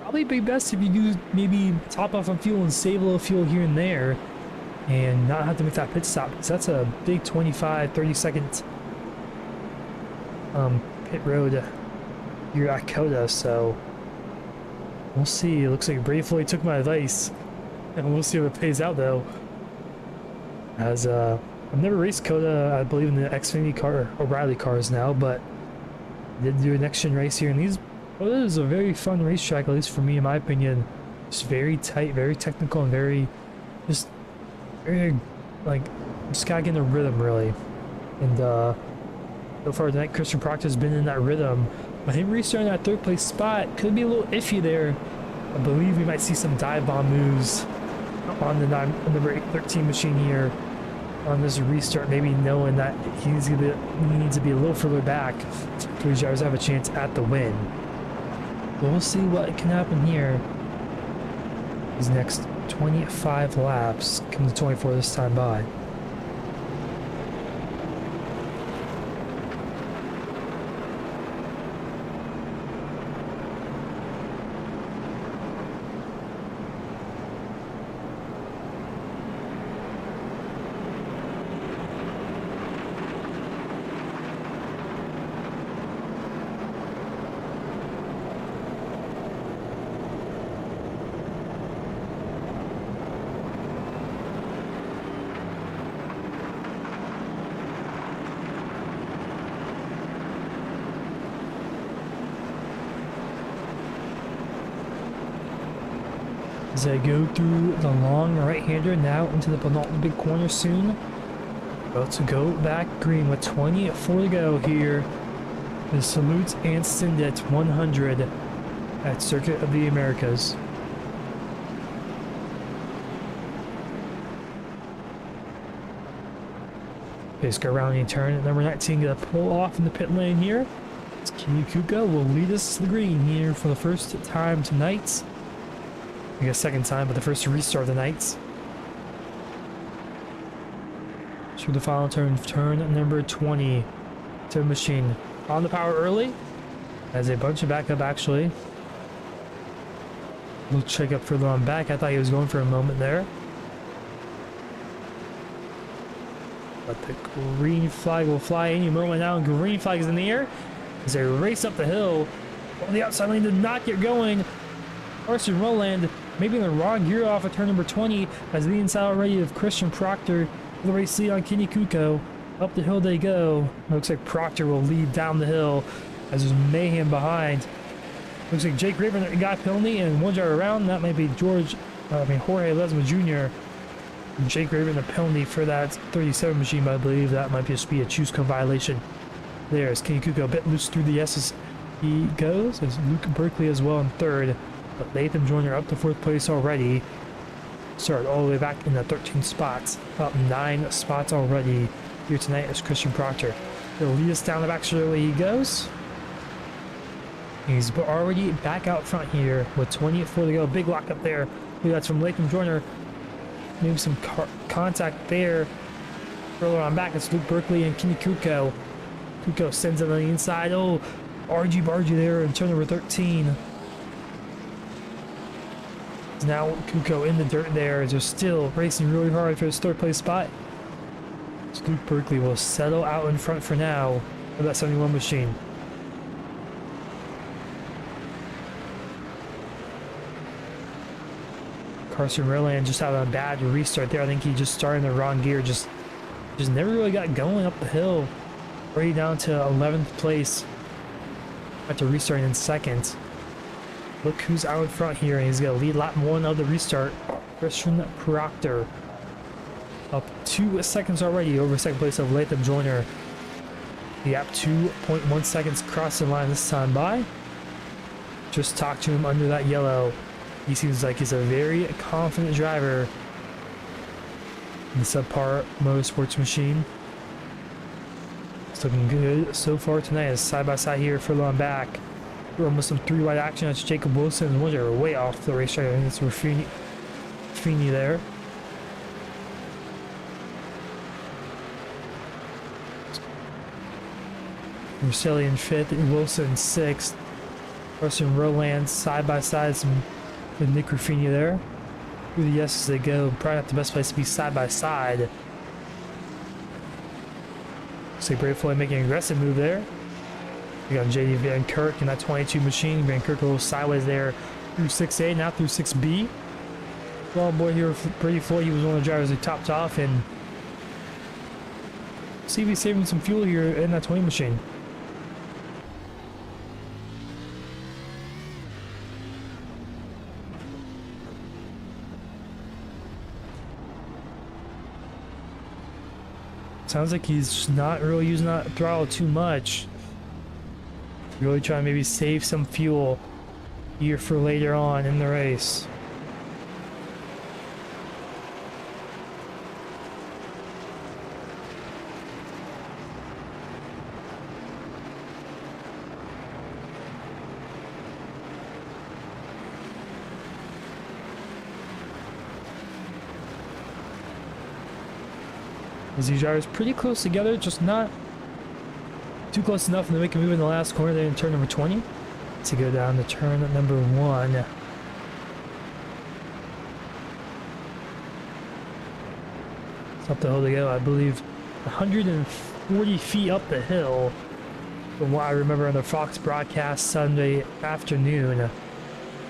Speaker 1: probably be best if you do maybe top off on fuel and save a little fuel here and there and not have to make that pit stop, because that's a big 25-30 second pit road here at COTA, so we'll see. It looks like Brave Floyd took my advice, and we'll see if it pays out though. As I've never raced COTA, I believe, in the Xfinity car, O'Reilly cars now, but I did do a next gen race here, and COTA is a very fun racetrack, at least for me, in my opinion. Just very tight, very technical, and very like, just gotta get in the rhythm really. And so far tonight, Christian Proctor has been in that rhythm. But him restarting that 3rd place spot could be a little iffy there. I believe we might see some dive bomb moves on the number 13 machine here on this restart, maybe knowing that he needs to be a little further back so these drivers have a chance at the win. But we'll see what can happen here. These next 25 laps, come to 24 this time by. As I go through the long right-hander now into the penultimate big corner soon. About to go back green with 24 to go here. The salutes Anston at 100 at Circuit of the Americas. Just go around and turn. Number 19 gonna pull off in the pit lane here. Kenny Kuka will lead us to the green here for the first time tonight. I guess second time, but the first restart of the night. Through the final turn number 20 to the machine. On the power early. Has a bunch of backup actually. We'll check up further on back. I thought he was going for a moment there. But the green flag will fly any moment now. Green flag is in the air as they race up the hill. On the outside lane did not get going. Carson Rowland maybe in the wrong gear off of turn number 20 as the inside already of Christian Proctor. The race lead on Kenny Kuko. Up the hill they go. Looks like Proctor will lead down the hill as there's mayhem behind. Looks like Jake Raven got a penalty and one driver around. That might be Jorge Lesma Jr. Jake Raven a penalty for that 37 machine, but I believe that might just be a choose code violation. There's Kenny Kuko a bit loose through the S's. He goes as Luke Berkeley as well in third, but Latham Joyner up to fourth place already. Started all the way back in the 13th spots, up 9 spots already here tonight as Christian Proctor. He'll lead us down the back slowly he goes. He's already back out front here with 24 to go. Big lock up there. That's from Latham Joyner. Maybe some contact there. Further on back, it's Luke Berkeley and Kenny Kuko. Kuko sends it on the inside. Oh, RG Bargy there in turn number 13. Now Kuko in the dirt there. They're still racing really hard for his third place spot. So Luke Berkeley will settle out in front for now of that 71 machine. Carson Rowland just having a bad restart there. I think he just started in the wrong gear. Just never really got going up the hill. Already down to 11th place. After restarting in second. Look who's out in front here, and he's going to lead lap 1 of the restart. Christian Proctor. Up 2 seconds already over second place of Latham Joyner. The gap 2.1 seconds crossing the line this time by. Just talked to him under that yellow. He seems like he's a very confident driver in the subpar motorsports machine. It's looking good so far tonight as side by side here further on back. We're almost some 3 wide action. That's Jacob Wilson and one driver way off the racetrack. I think it's Raffini there. Marcelli in 5th, Wilson 6th. Carson Rowland side by side, some with Nick Raffini there. Through the yeses they go. Probably not the best place to be side by side. Looks like Brave Floyd making an aggressive move there. We got JD Van Kirk in that 22 machine. Van Kirk a little sideways there through 6A, now through 6B. Well, boy here, Brady Floyd, he was one of the drivers who topped off, and see if he's saving some fuel here in that 20 machine. Sounds like he's not really using that throttle too much. Really trying to maybe save some fuel here for later on in the race. These drivers pretty close together, just not too close enough to make a move in the last corner there in turn number 20 to go down to turn number 1. It's up the hill to go, I believe 140 feet up the hill from what I remember on the Fox broadcast Sunday afternoon.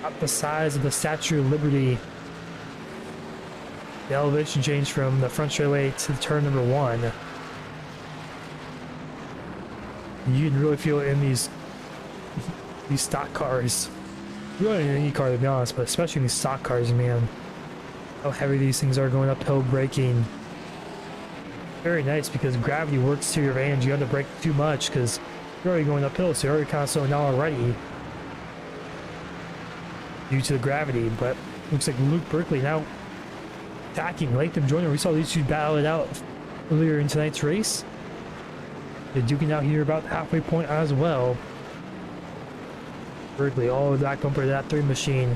Speaker 1: Up the size of the Statue of Liberty. The elevation change from the front straightaway to turn number 1. You can really feel it in these stock cars. Really in any car to be honest, but especially in these stock cars, man. How heavy these things are going uphill braking. Very nice because gravity works to your advantage. You have to brake too much because you're already going uphill, so you're already kind of slowing down already due to the gravity. But looks like Luke Berkeley now attacking Latham Joyner. We saw these two battle it out earlier in tonight's race. They're duking out here about the halfway point as well. Berkeley all the way back bumper to that 3 machine.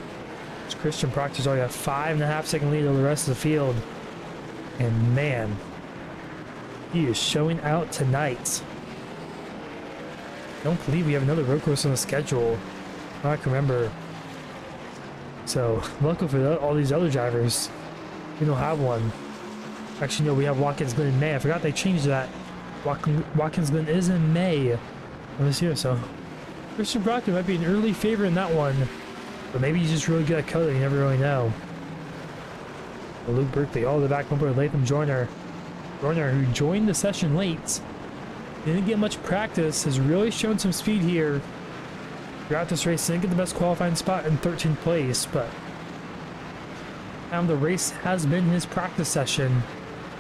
Speaker 1: Christian Proctor's already got 5.5 second lead over the rest of the field. And man, he is showing out tonight. I don't believe we have another road course on the schedule. I can remember. So, luckily for all these other drivers, we don't have one. Actually, no, we have Watkins Glen in May. I forgot they changed that. Watkins Glen is in May of this year, so Christian Proctor might be an early favorite in that one. But maybe he's just really good at COTA, you never really know. But Luke Berkeley, all the back bumper with Latham Joyner. Joyner, who joined the session late, didn't get much practice, has really shown some speed here throughout this race. Didn't get the best qualifying spot in 13th place, but the race has been his practice session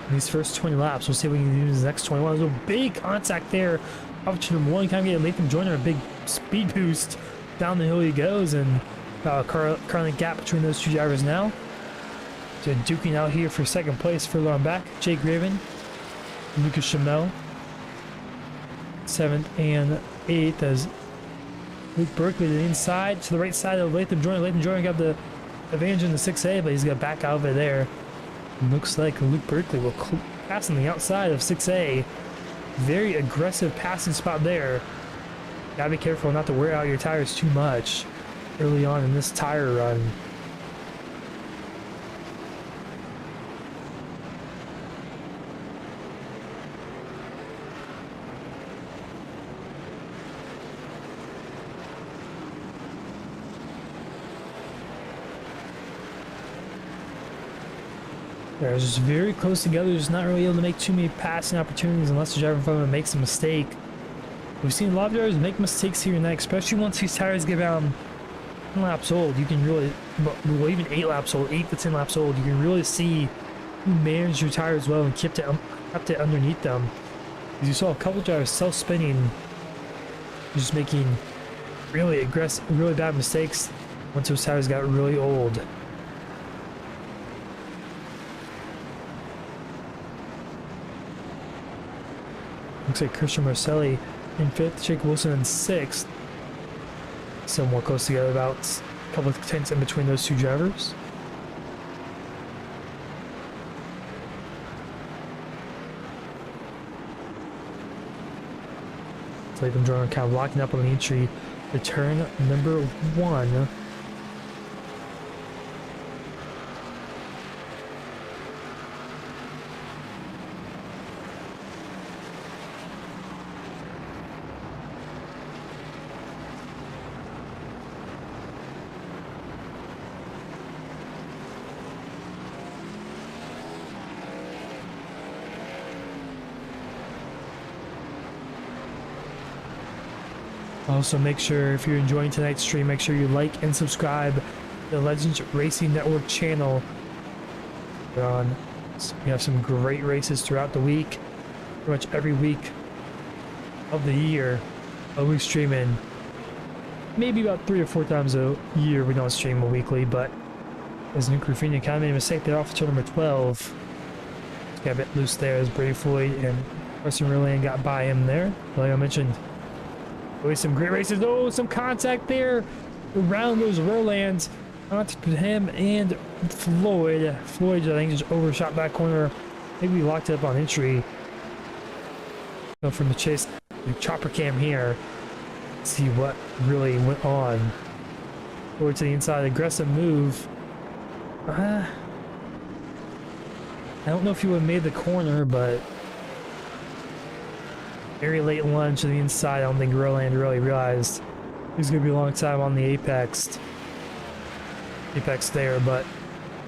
Speaker 1: in these first 20 laps. We'll see what he can do in his next 21. There's a big contact there. Option number 1, kind of getting Latham Joyner a big speed boost. Down the hill he goes, and currently gap between those 2 drivers now. So duking out here for second place, further on back, Jake Raven, Lucas Chamel, 7th and 8th as Luke Berkeley to the inside, to the right side of Latham Joyner. Latham Joyner got the advantage in the 6A, but he's got to back out of it there. And looks like Luke Berkeley will pass on the outside of 6A. Very aggressive passing spot there. Gotta be careful not to wear out your tires too much early on in this tire run. They're just very close together, just not really able to make too many passing opportunities unless the driver in front of them makes a mistake. We've seen a lot of drivers make mistakes here and there, especially once these tires get around 10 laps old. You can really, well, even 8 laps old, 8 to 10 laps old, you can really see who managed your tires well and kept it underneath them. As you saw a couple drivers self-spinning, just making really aggressive, really bad mistakes once those tires got really old. Looks like Christian Marcelli in 5th, Jake Wilson in 6th. Still more close together, about a couple of tenths in between those 2 drivers. Latham Joyner kind of locking up on the entry to turn number 1. Also, make sure, if you're enjoying tonight's stream, make sure you like and subscribe to the Legends Racing Network channel. We have some great races throughout the week. Pretty much every week of the year, we stream in. Maybe about 3 or 4 times a year we don't stream a weekly, but as Nick Ruffini kind of made a mistake there off to turn number 12. Got a bit loose there as Brady Floyd and Preston Rilland got by him there. Like I mentioned, always some great races. Oh, some contact there around those Rolands. Contact with him and Floyd. Floyd, I think, just overshot back corner. Maybe we locked it up on entry. So from the chase, the chopper cam here. See what really went on. Forward to the inside, aggressive move. I don't know if he would have made the corner, but very late lunge to the inside. I don't think Roland really realized he's going to be a long time on the apex there, but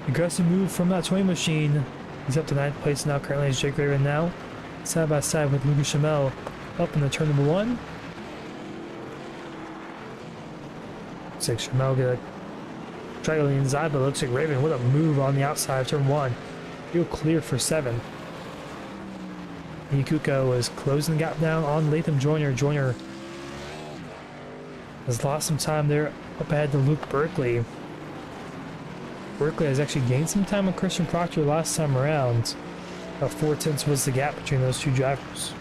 Speaker 1: aggressive move from that toy machine. He's up to 9th place now. Currently is Jake Raven now, side by side with Lucas Chamel up in the turn number 1. Looks like Chamel gonna try to go inside, but looks like Raven with a move on the outside of turn 1. He'll clear for 7. Ikuko was closing the gap down on Latham Joyner. Joyner has lost some time there up ahead to Luke Berkeley. Berkeley has actually gained some time with Christian Proctor last time around. About 4 tenths was the gap between those two drivers.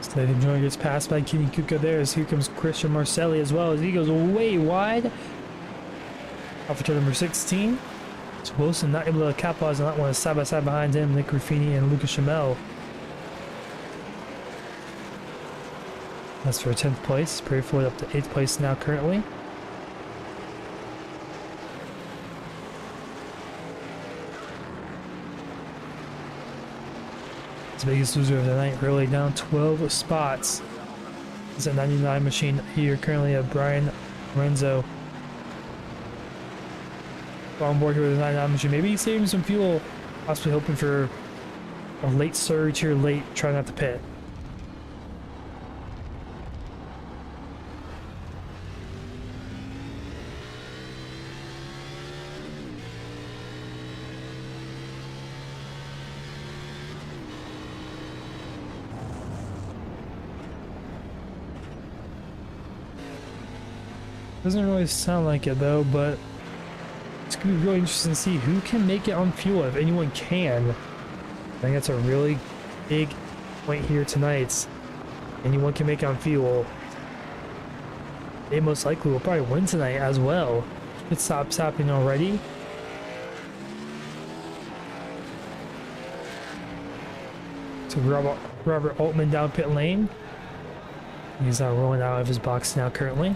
Speaker 1: Stephen Joyner gets passed by Kenny Kuka there as here comes Christian Marcelli as well as he goes way wide. Off to number 16. So Wilson not able to capitalize on that one. Side by side behind him, Nick Ruffini and Lucas Chamel. That's for 10th place. Perry Ford up to 8th place now currently. His biggest loser of the night, really down 12 spots. It's a 99 machine here currently at Brian Lorenzo. On board here with a 99 machine. Maybe he's saving some fuel, possibly hoping for a late surge here, late, trying not to pit. Doesn't really sound like it though, but it's gonna be really interesting to see who can make it on fuel, if anyone can. I think that's a really big point here tonight. Anyone can make it on fuel. They most likely will probably win tonight as well. It stops happening already. So Robert Altman down pit lane. He's rolling out of his box now currently.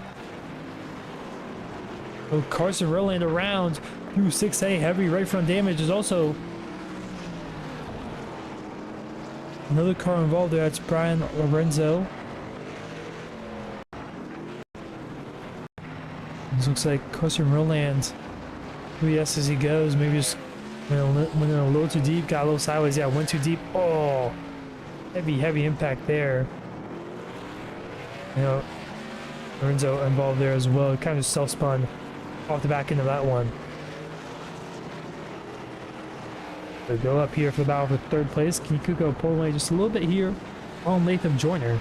Speaker 1: Oh, Carson Rowland around through 6A. Heavy right front damage is also another car involved there. That's Brian Lorenzo. This looks like Carson Rowland. Yes, as he goes, maybe just went in a little too deep, got a little sideways. Yeah, went too deep. Oh, heavy impact there. You know, Lorenzo involved there as well. Kind of self-spun off the back end of that one. So go up here for the battle for 3rd place. Kinikuko pulling away just a little bit here on Latham Joyner.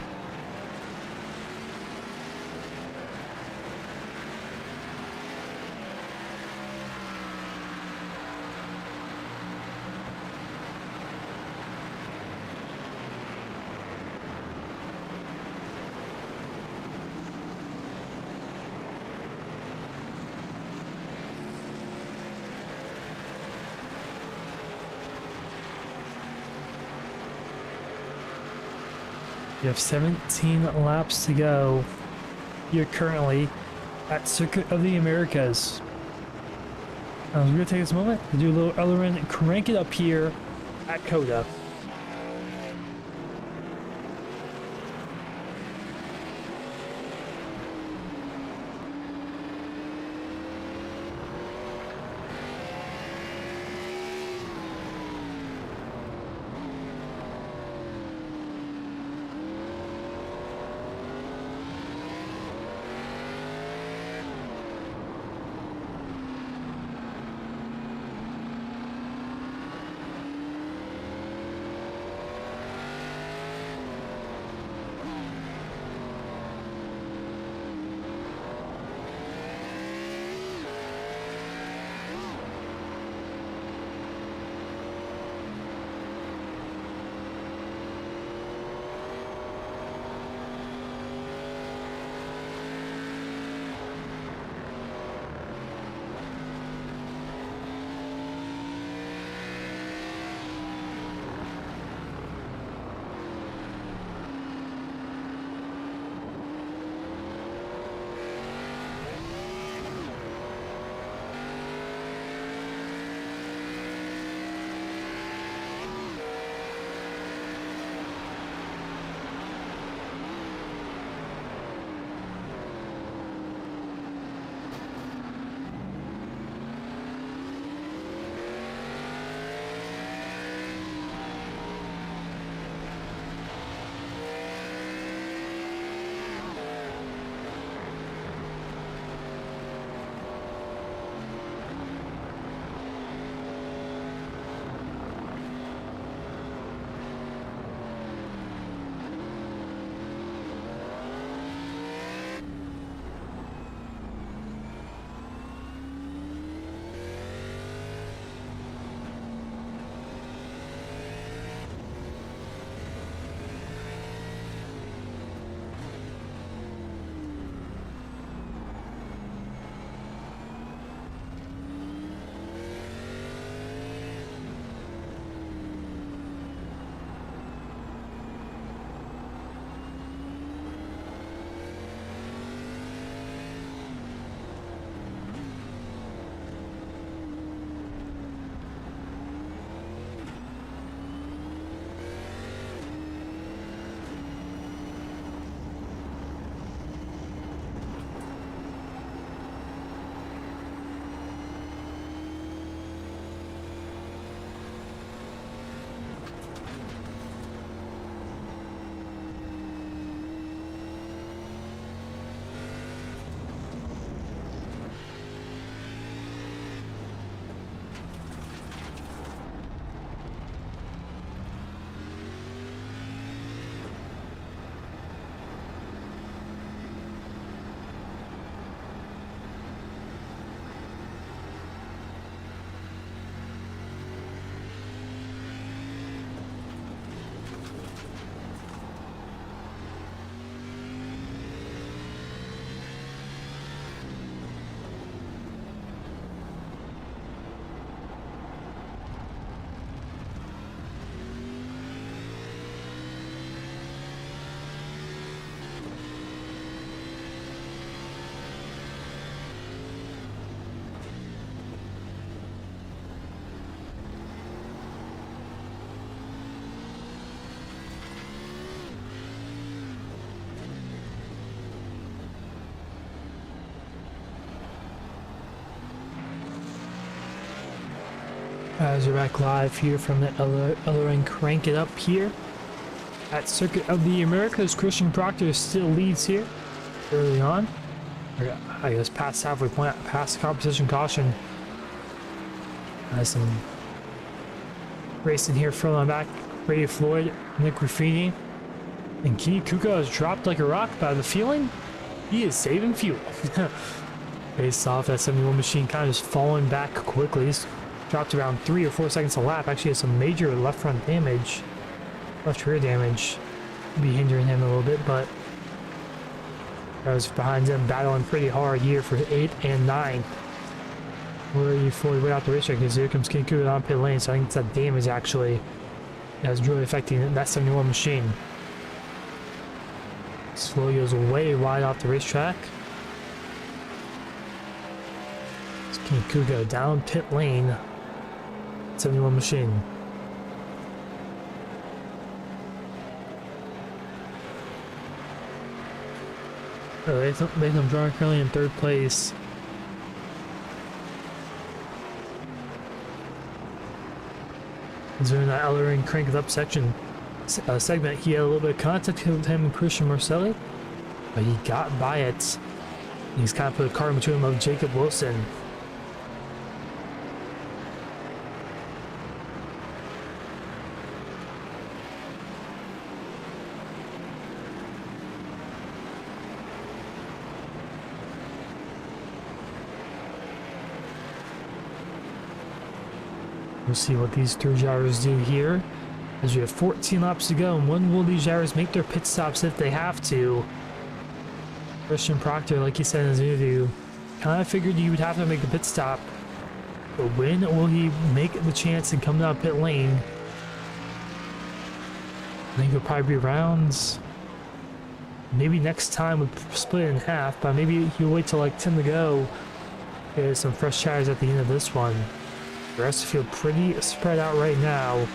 Speaker 1: You have 17 laps to go. You're currently at Circuit of the Americas. We're going to take this moment to do a little aileron and crank it up here at COTA. As we're back live here from the Ellering Crank It Up here at Circuit of the Americas. Christian Proctor still leads here early on. I guess past halfway point, past the competition caution. Has some racing here from on back. Brady Floyd, Nick Ruffini, and Kenny Kuka has dropped like a rock, but I have a feeling he is saving fuel. Based off that 71 machine kind of just falling back quickly. He's dropped around 3 or 4 seconds a lap. Actually has some major left front damage, left rear damage. Be hindering him a little bit, but I was behind him battling pretty hard here for 8 and 9. Where are you fully way out the racetrack? Because here comes Kenny Kuka on pit lane, so I think it's that damage actually that's really affecting that 71 machine. Slow goes way wide off the racetrack. Kenny Kuka down pit lane. 71 machine. Latham Drawn currently in 3rd place. He's doing that Ellering Crank It Up section segment. He had a little bit of contact with him and Christian Marcelli, but he got by it. He's kind of put a car in between him of Jacob Wilson. We'll see what these 3 drivers do here, as we have 14 laps to go, and when will these drivers make their pit stops if they have to? Christian Proctor, like he said in his interview, kind of figured he would have to make a pit stop, but when will he make the chance to come down pit lane? I think it'll probably be around, maybe next time we'll split it in half, but maybe he'll wait till like 10 to go. Get some fresh tires at the end of this one. The rest feel pretty spread out right now.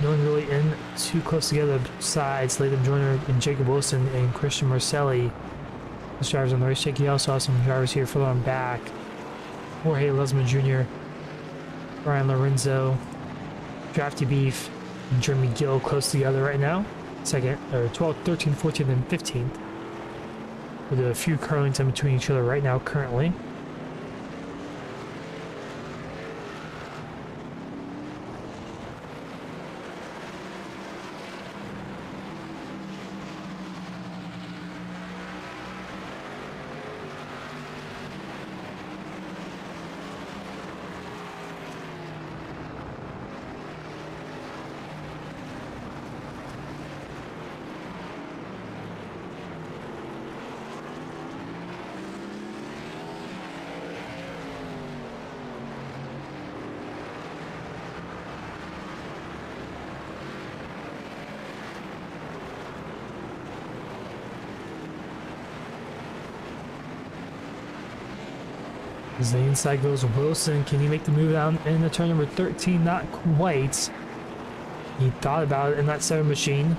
Speaker 1: No one really in too close together besides Latham Joyner and Jacob Wilson and Christian Marcelli. Those drivers on the racetrack. You also have some drivers here further on back. Jorge Lesman Jr., Brian Lorenzo, Drafty Beef, and Jeremy Gill close together right now. Second, or 12th, 13th, 14th, and 15th. With a few curlings in between each other right now currently. As the inside goes Wilson, can he make the move down into turn number 13? Not quite. He thought about it in that 7 machine.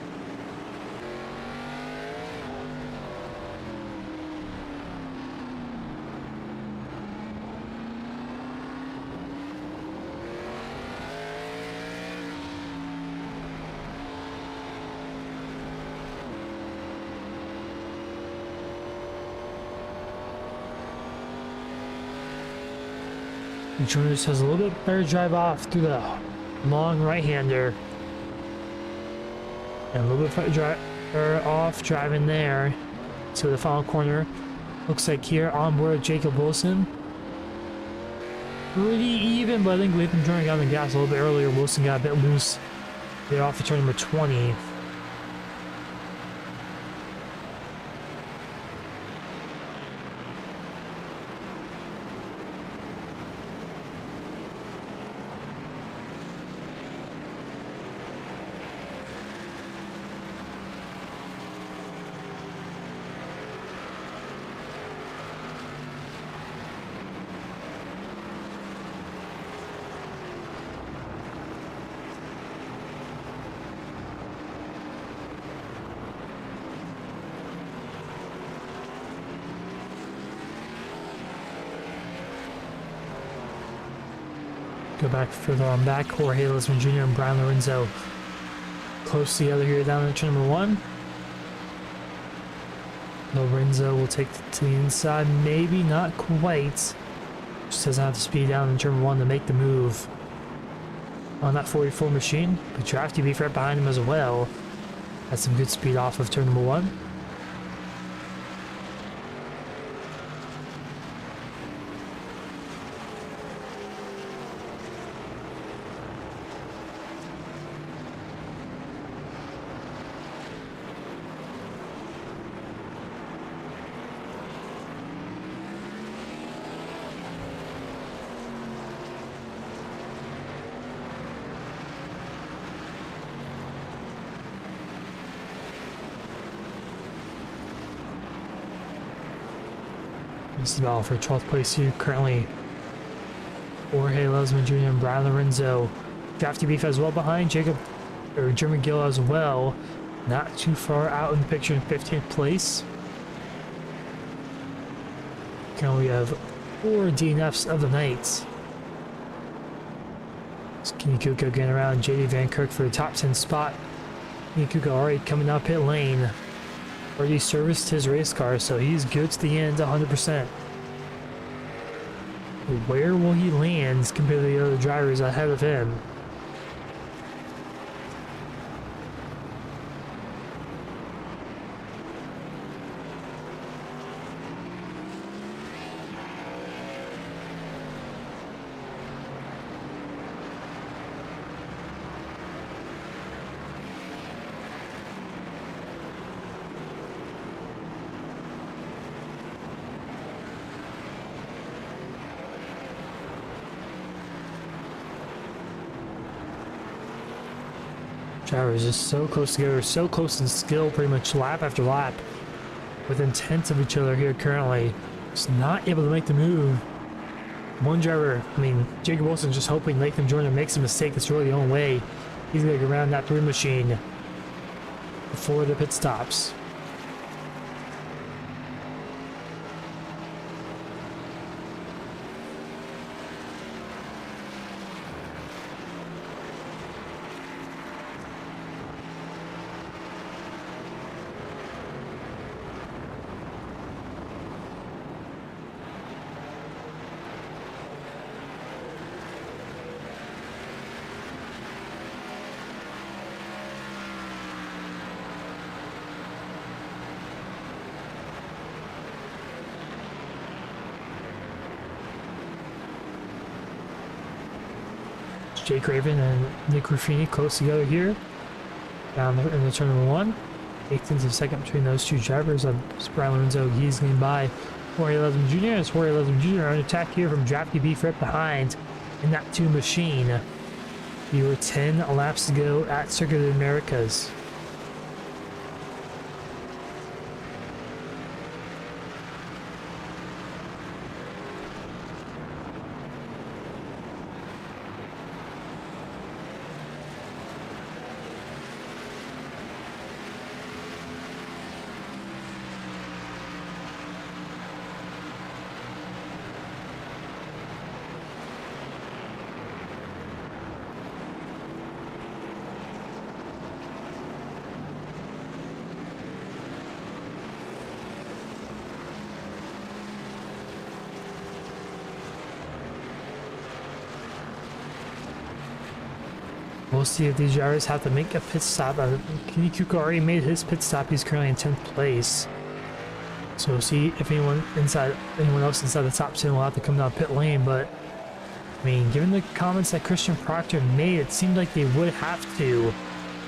Speaker 1: Jonas has a little bit better drive off through the long right-hander. And a little bit off driving there to the final corner. Looks like here on board Jacob Wilson. Pretty even, but I think Latham Joyner got on the gas a little bit earlier. Wilson got a bit loose. They're off to turn number 20. Go back further on back. Jorge Lisman Jr. and Brian Lorenzo close together here down in turn number 1. Lorenzo will take it to the inside, maybe not quite. Just doesn't have the speed down in turn 1 to make the move on that 44 machine. But Drafty Beef right behind him as well. Has some good speed off of turn number 1. This is the battle for 12th place here. Currently, Jorge Lesman Jr. and Brian Lorenzo. Drafty Beef as well behind. Jim McGill as well. Not too far out in the picture in 15th place. Currently, we have 4 DNFs of the night. Kenny Kuka getting around JD Van Kirk for the top 10 spot. Kenny Kuka already coming up pit lane. Already serviced his race car, so he's good to the end 100%. Where will he land compared to the other drivers ahead of him? Drivers just so close together, so close in skill, pretty much lap after lap, within tenths of each other here currently. Just not able to make the move. One driver, Jacob Wilson, just hoping Nathan Jordan makes a mistake. That's really the only way he's going to get around that 3 machine before the pit stops. Jake Raven and Nick Ruffini close together here. Down in the turn number 1. 18th of second between those 2 drivers. Brian Lorenzo, he's getting by Jorge Lesman Jr. As Jorge Lesman Jr. on attack here from Drafty Beef right behind in that 2 machine. We were 10 laps to go at Circuit of the Americas. We'll see if these drivers have to make a pit stop. Kenny Kuka already made his pit stop. He's currently in 10th place. So we'll see if anyone else inside the top 10 will have to come down pit lane. But, given the comments that Christian Proctor made, it seemed like they would have to.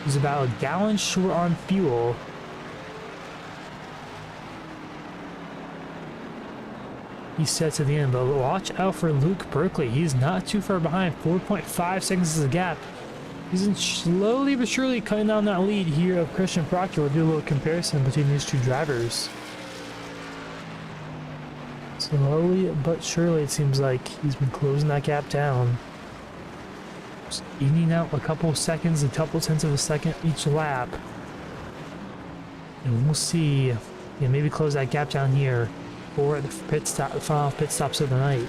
Speaker 1: He's about a gallon short on fuel. He said to the end, but watch out for Luke Berkeley. He's not too far behind. 4.5 seconds is the gap. He's slowly but surely cutting down that lead here of Christian Proctor. We'll do a little comparison between these 2 drivers. Slowly but surely, it seems like he's been closing that gap down. Just eating out a couple of seconds, a couple tenths of a second each lap. And we'll see, maybe close that gap down here for the final pit stops of the night.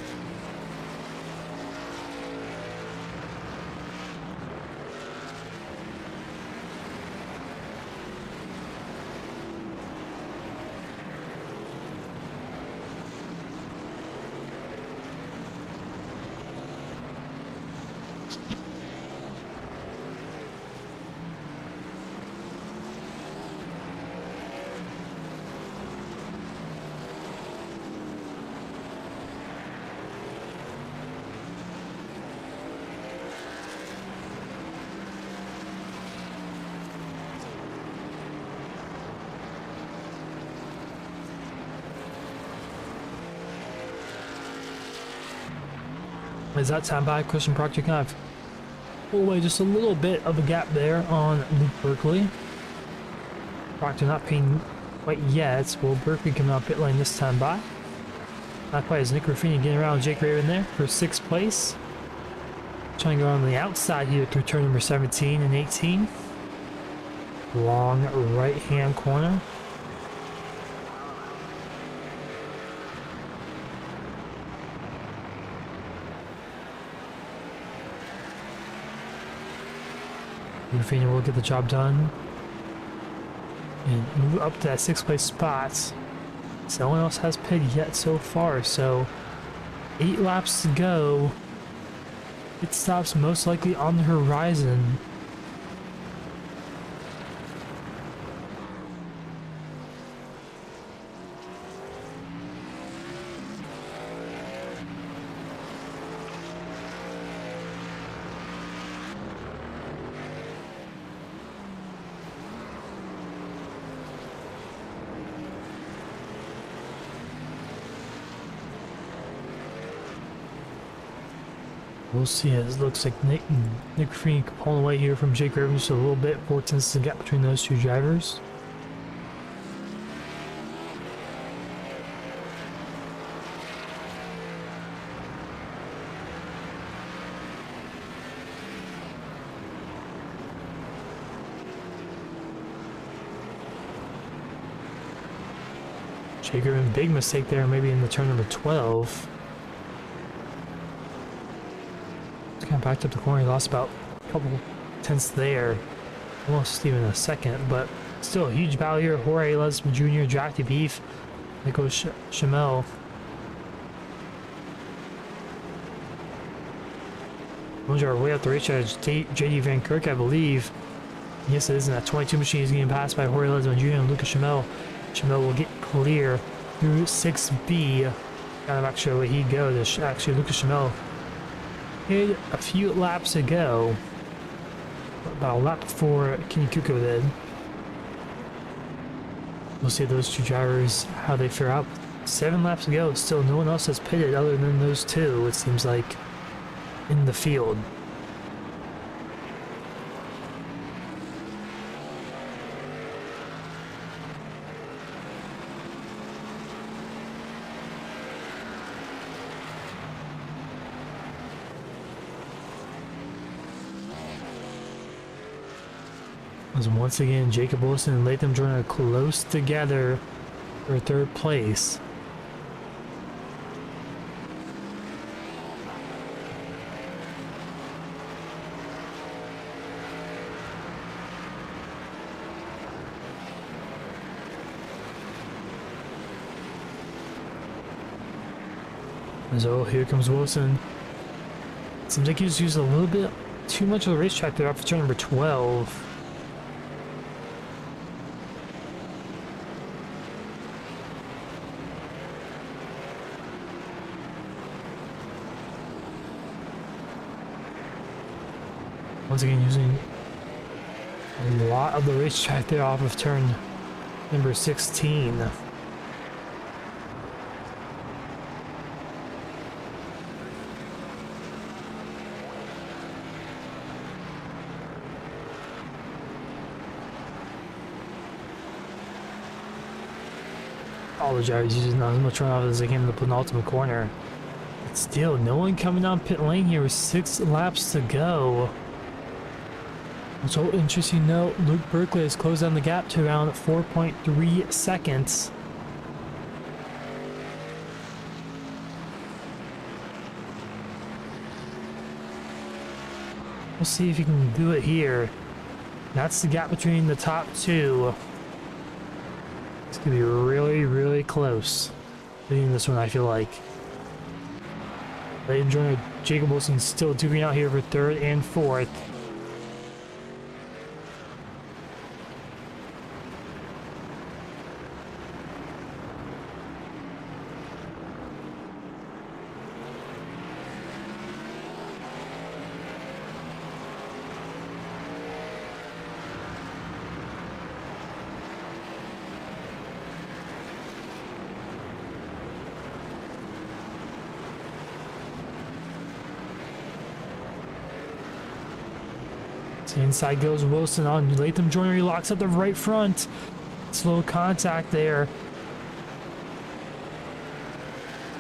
Speaker 1: As that time by, Christian Proctor kind of pulled away just a little bit of a gap there on Luke Berkeley. Proctor not paying quite yet. Will Berkeley coming out pit lane this time by. Not quite as Nick Ruffini getting around Jake Raven there for 6th place. Trying to go on the outside here through turn number 17 and 18. Long right-hand corner. Ruffini will get the job done and move up to that 6th place spot. No one else has pitted yet so far, so 8 laps to go. It stops most likely on the horizon. We'll see. It looks like Nick Ruffini pulling away here from Jake Raven just a little bit. 4/10 is the gap between those two drivers. Jake Raven, big mistake there, maybe in the turn number 12. Kind of backed up the corner. He lost about a couple tenths there, almost even a second, but still a huge battle here. Jorge Lesman Jr., Jack the Beef, Nico Chamel. Those are way up the racetrack. JD Van Kirk, I believe. Yes, it is in that 22 machine. He's getting passed by Jorge Lesman Jr. and Lucas Chamel. Chamel will get clear through 6B. Kind of actually where he goes. Actually, Lucas Chamel hit a few laps ago, about a lap before Kenny Kuko did. We'll see those two drivers, how they fare out. 7 laps ago, still no one else has pitted other than those two, it seems like, in the field. As once again, Jacob Wilson and Latham Jordan are close together for 3rd place. So here comes Wilson. Seems like he's used a little bit too much of the racetrack there off turn number 12. Once again, using a lot of the racetrack there off of turn number 16. All the drivers using not as much runoff as they can in the penultimate corner. But still, no one coming down pit lane here with 6 laps to go. Also, interesting note, Luke Berkeley has closed down the gap to around 4.3 seconds. We'll see if he can do it here. That's the gap between the top 2. It's going to be really, really close. Leading this one, I feel like. Ladies and gentlemen, Jacob Wilson still duking out here for 3rd and 4th. So inside goes Wilson on Latham Joyner. He locks up the right front. Slow contact there.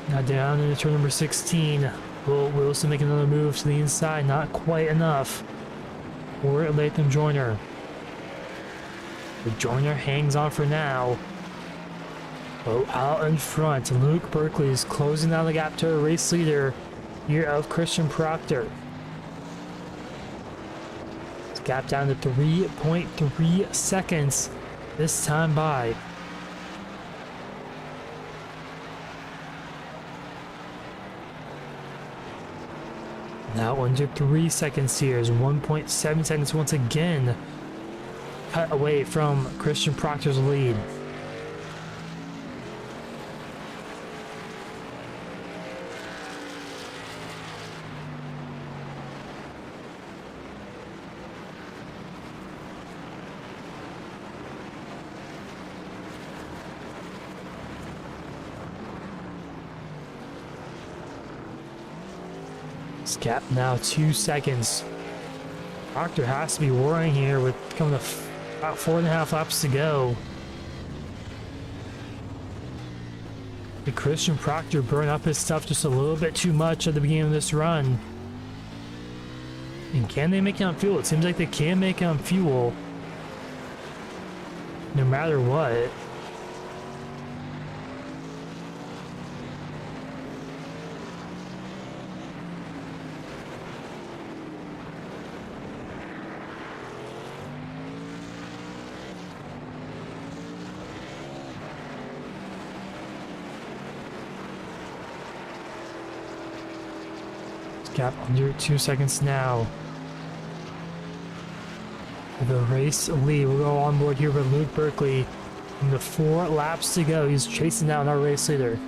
Speaker 1: Now down into turn number 16. Will Wilson make another move to the inside? Not quite enough for Latham Joyner. The Joyner hangs on for now. Oh, out in front, Luke Berkeley is closing down the gap to a race leader here of Christian Proctor. It's gap down to 3.3 seconds this time by. Now under 3 seconds here is 1.7 seconds once again. Cut away from Christian Proctor's lead. This gap now 2 seconds. Proctor has to be worrying here with coming to about 4.5 laps to go. The Christian Proctor burned up his stuff just a little bit too much at the beginning of this run. And can they make it on fuel? It seems like they can make it on fuel. No matter what. Gap under 2 seconds now. The race lead will go on board here with Luke Berkeley. And the 4 laps to go. He's chasing down our race leader.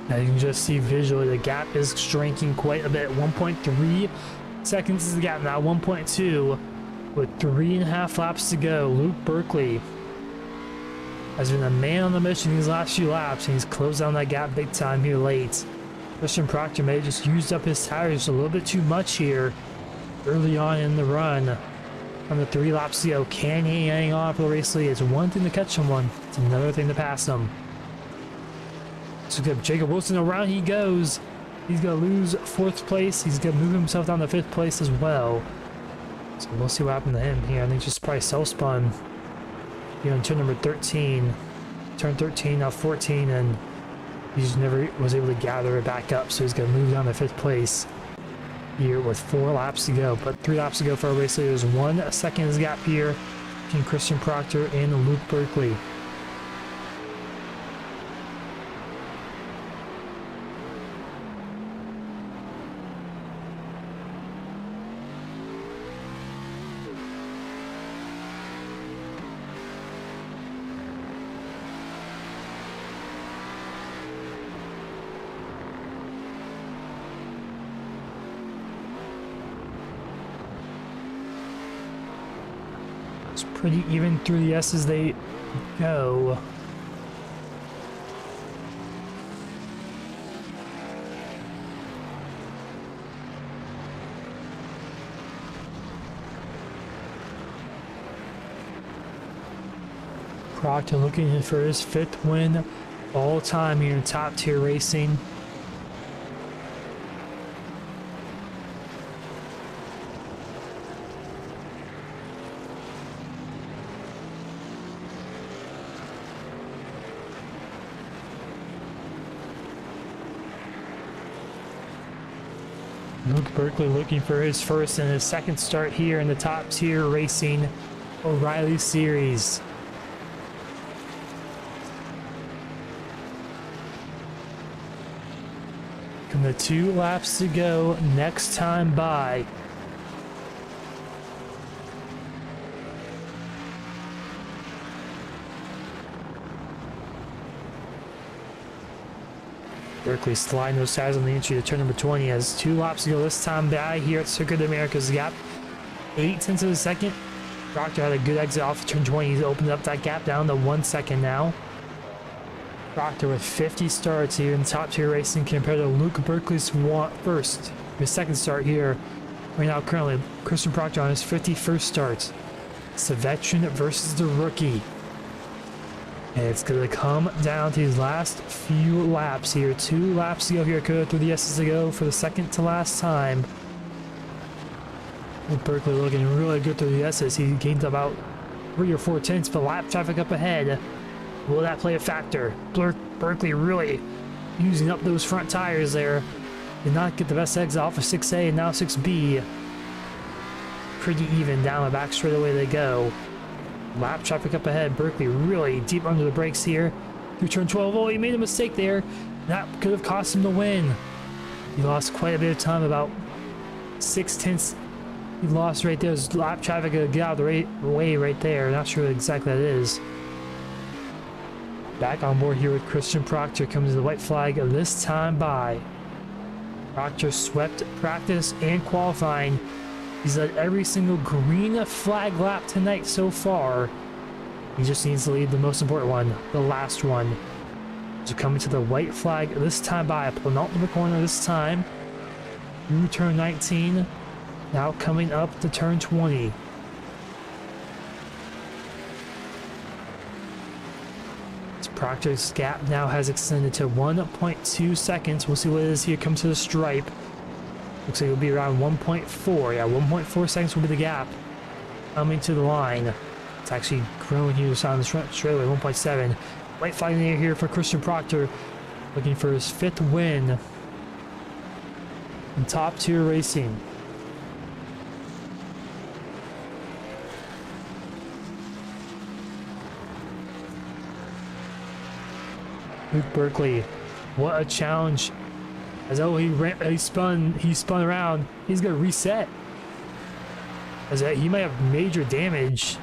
Speaker 1: Now you can just see visually the gap is shrinking quite a bit. 1.3 seconds is the gap now, 1.2 with 3.5 laps to go. Luke Berkeley has been a man on the mission these last few laps, and he's closed down that gap big time here late. Christian Proctor may have just used up his tires just a little bit too much here early on in the run. On the 3 laps to go, can he hang on for the race lead? It's one thing to catch someone, it's another thing to pass them. So good, Jacob Wilson, around he goes. He's going to lose 4th place. He's going to move himself down to 5th place as well. So we'll see what happened to him here. I think just probably self-spun here on turn number 13. Turn 13, now 14, and he just never was able to gather it back up. So he's going to move down to 5th place here with 4 laps to go. But 3 laps to go for our race leader. There's 1 second gap here between Christian Proctor and Luke Berkeley. Pretty even through the S as they go. Proctor looking for his 5th win all time here in top tier racing. Luke Berkeley looking for his first and his second start here in the top tier racing O'Reilly Series. And the 2 laps to go next time by. Berkeley sliding those tires on the entry to turn number 20 as 2 laps to go this time by here at Circuit of the Americas. Gap 8/10 of a second. Proctor had a good exit off of turn 20. He's opened up that gap down to 1 second now. Proctor with 50 starts here in top tier racing compared to Luke Berkeley's his second start here. Right now, currently, Christian Proctor on his 51st start. It's the veteran versus the rookie. And it's going to come down to these last few laps here. 2 laps to go here. COTA through the S's to go for the second to last time. Luke Berkeley looking really good through the S's. He gained about 3 or 4 tenths, but lap traffic up ahead. Will that play a factor? Berkeley really using up those front tires there. Did not get the best exit off of 6A and now 6B. Pretty even down the back straightaway they go. Lap traffic up ahead. Berkeley really deep under the brakes here. Through turn 12. Oh, he made a mistake there. That could have cost him the win. He lost quite a bit of time, about 6 tenths. He lost right there. His lap traffic to get out of the way right there. Not sure what exactly that is. Back on board here with Christian Proctor comes the white flag this time by. Proctor swept practice and qualifying. He's led every single green flag lap tonight so far. He just needs to lead the most important one, the last one. So coming to the white flag this time by a penultimate corner this time. Through turn 19. Now coming up to turn 20. Proctor's gap now has extended to 1.2 seconds. We'll see what it is here. Come to the stripe. Looks like it'll be around 1.4. Yeah, 1.4 seconds will be the gap coming to the line. It's actually growing here on the straightaway. 1.7. White flag in the air here for Christian Proctor, looking for his 5th win in top tier racing. Luke Berkeley, what a challenge! As he spun around. He's gonna reset. As he might have major damage.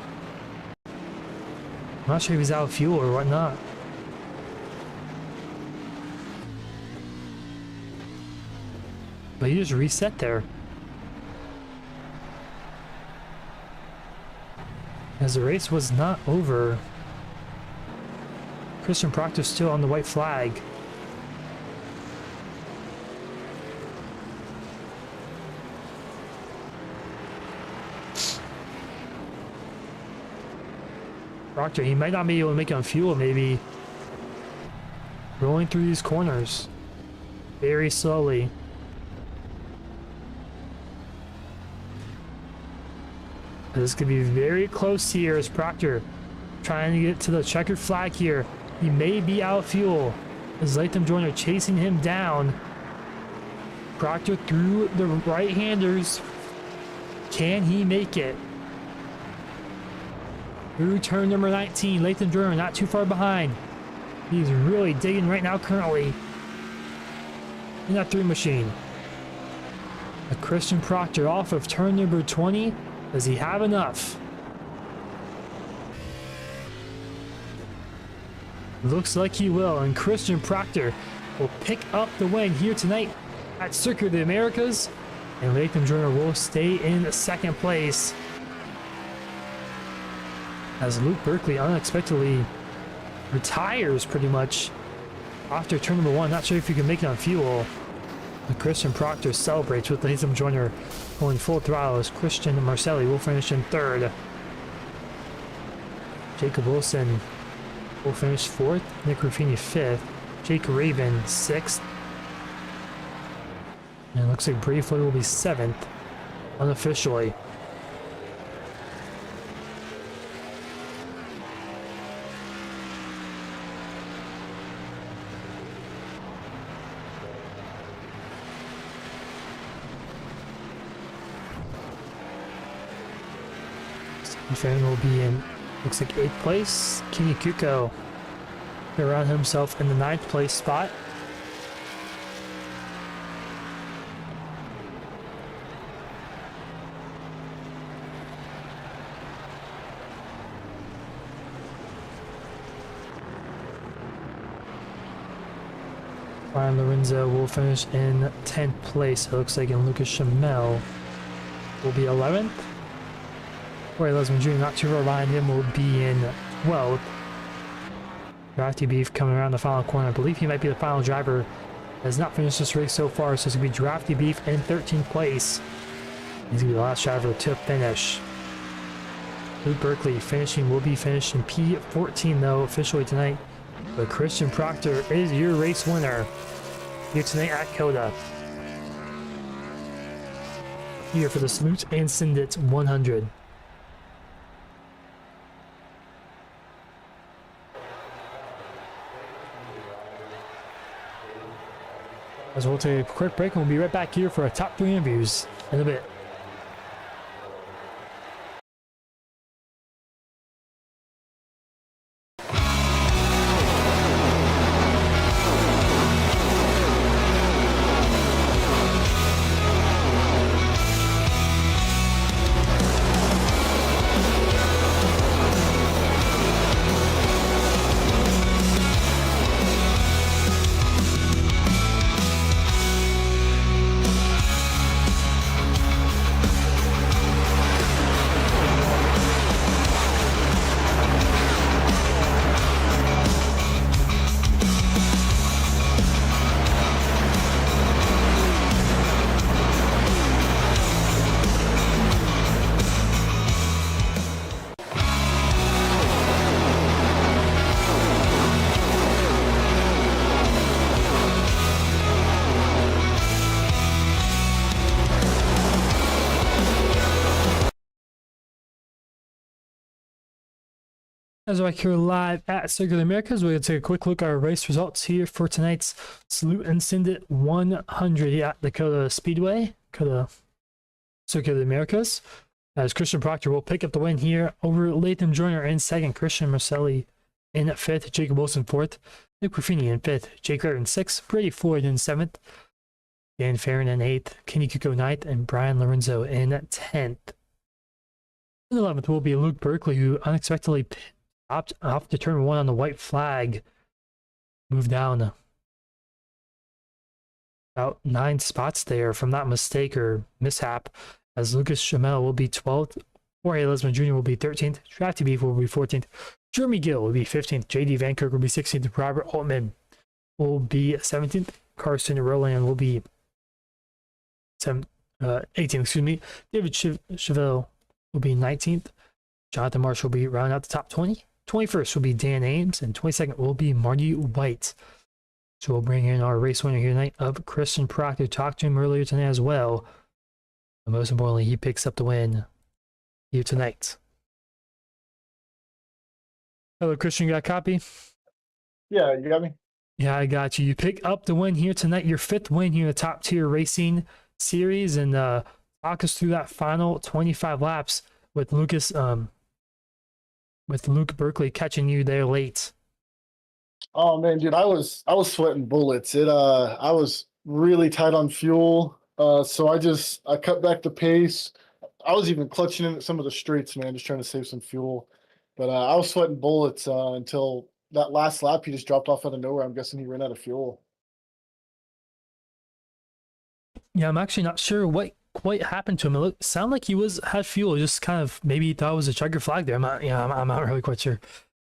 Speaker 1: I'm not sure if he's out of fuel or whatnot. But he just reset there. As the race was not over. Christian Proctor still on the white flag. Proctor, he might not be able to make it on fuel, maybe. Rolling through these corners. Very slowly. This could be very close here as Proctor trying to get to the checkered flag here. He may be out of fuel as Latham Joyner chasing him down. Proctor through the right-handers. Can he make it? Through turn number 19, Latham Joyner not too far behind. He's really digging right now currently in that 3 machine. A Christian Proctor off of turn number 20. Does he have enough? Looks like he will, and Christian Proctor will pick up the win here tonight at Circuit of the Americas, and Latham Joyner will stay in 2nd place as Luke Berkeley unexpectedly retires pretty much after turn number 1. Not sure if you can make it on fuel. But Christian Proctor celebrates with Latham Joyner going full throttle as Christian Marcelli will finish in 3rd. Jacob Wilson will finish 4th, Nick Ruffini 5th, Jake Raven 6th, and it looks like Brayfoot will be 7th unofficially. And Farron will be in, looks like 8th place. Kenny Kuko around himself in the 9th place spot. Brian Lorenzo will finish in 10th place, it looks like, and Lucas Chamel will be 11th. Corey Lesman Jr. not too far behind him will be in 12th. Drafty Beef coming around the final corner. I believe he might be the final driver. Has not finished this race so far, so it's going to be Drafty Beef in 13th place. He's going to be the last driver to finish. Luke Berkeley will be finished in P14 though, officially tonight. But Christian Proctor is your race winner here tonight at COTA. Here for the Salute and Send It 100. As we'll take a quick break and we'll be right back here for our top 3 interviews in a bit. As we're here live at Circuit of the Americas, we're going to take a quick look at our race results here for tonight's Salute and Send It 100 at the COTA Speedway, COTA Circuit of the Americas. As Christian Proctor will pick up the win here over Latham Joyner in 2nd, Christian Marcelli in 5th, Jacob Wilson 4th, Nick Ruffini in 5th, Jake Rare in 6th, Brady Floyd in 7th, Dan Farron in 8th, Kenny Kuko 9th, and Brian Lorenzo in 10th. In 11th will be Luke Berkeley, who unexpectedly off to turn 1 on the white flag. Move down about 9 spots there from that mistake or mishap, as Lucas Chamel will be 12th, Jorge Lesman Jr. will be 13th, Drafty Beef will be 14th, Jeremy Gill will be 15th, JD Van Kirk will be 16th, Robert Altman will be 17th, Carson Rowland will be 18th, excuse me, David Chevelle will be 19th, Jonathan Marshall will be rounding out the top 20. 21st will be Dan Ames, and 22nd will be Marty White. So we'll bring in our race winner here tonight of Christian Proctor. Talked to him earlier tonight as well. And most importantly, he picks up the win here tonight. Hello, Christian, you got a copy?
Speaker 2: Yeah, you got me?
Speaker 1: Yeah, I got you. You pick up the win here tonight, your 5th win here in the Top Tier Racing Series, and talk us through that final 25 laps with Luke Berkeley catching you there late.
Speaker 2: Oh man, dude, I was sweating bullets. I was really tight on fuel. So I cut back the pace. I was even clutching in at some of the straights, man, just trying to save some fuel. But I was sweating bullets until that last lap. He just dropped off out of nowhere. I'm guessing he ran out of fuel.
Speaker 1: Yeah, I'm actually not sure what quite happened to him. It sounded like he had fuel. Just kind of maybe he thought it was a checker flag there. I'm not really quite sure,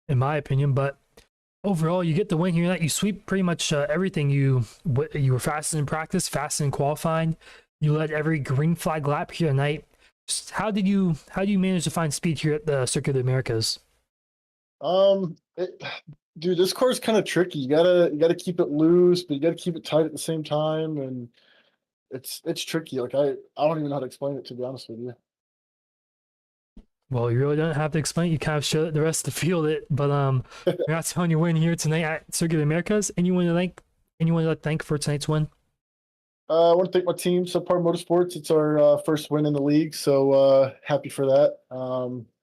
Speaker 1: in my opinion. But overall, you get the win here. You sweep pretty much everything. You were fastest in practice, fastest in qualifying. You led every green flag lap here tonight. Just how do you manage to find speed here at the Circuit of the Americas?
Speaker 2: Dude, this car is kind of tricky. You gotta keep it loose, but you gotta keep it tight at the same time, and it's tricky. Like I don't even know how to explain it, to be honest with you.
Speaker 1: Well, you really don't have to explain it. You kind of showed the rest of the field it, but we're not telling you win here tonight at Circuit of the Americas. Anyone to thank for tonight's win?
Speaker 2: I want to thank my team, Subpar Motorsports. It's our first win in the league, so happy for that.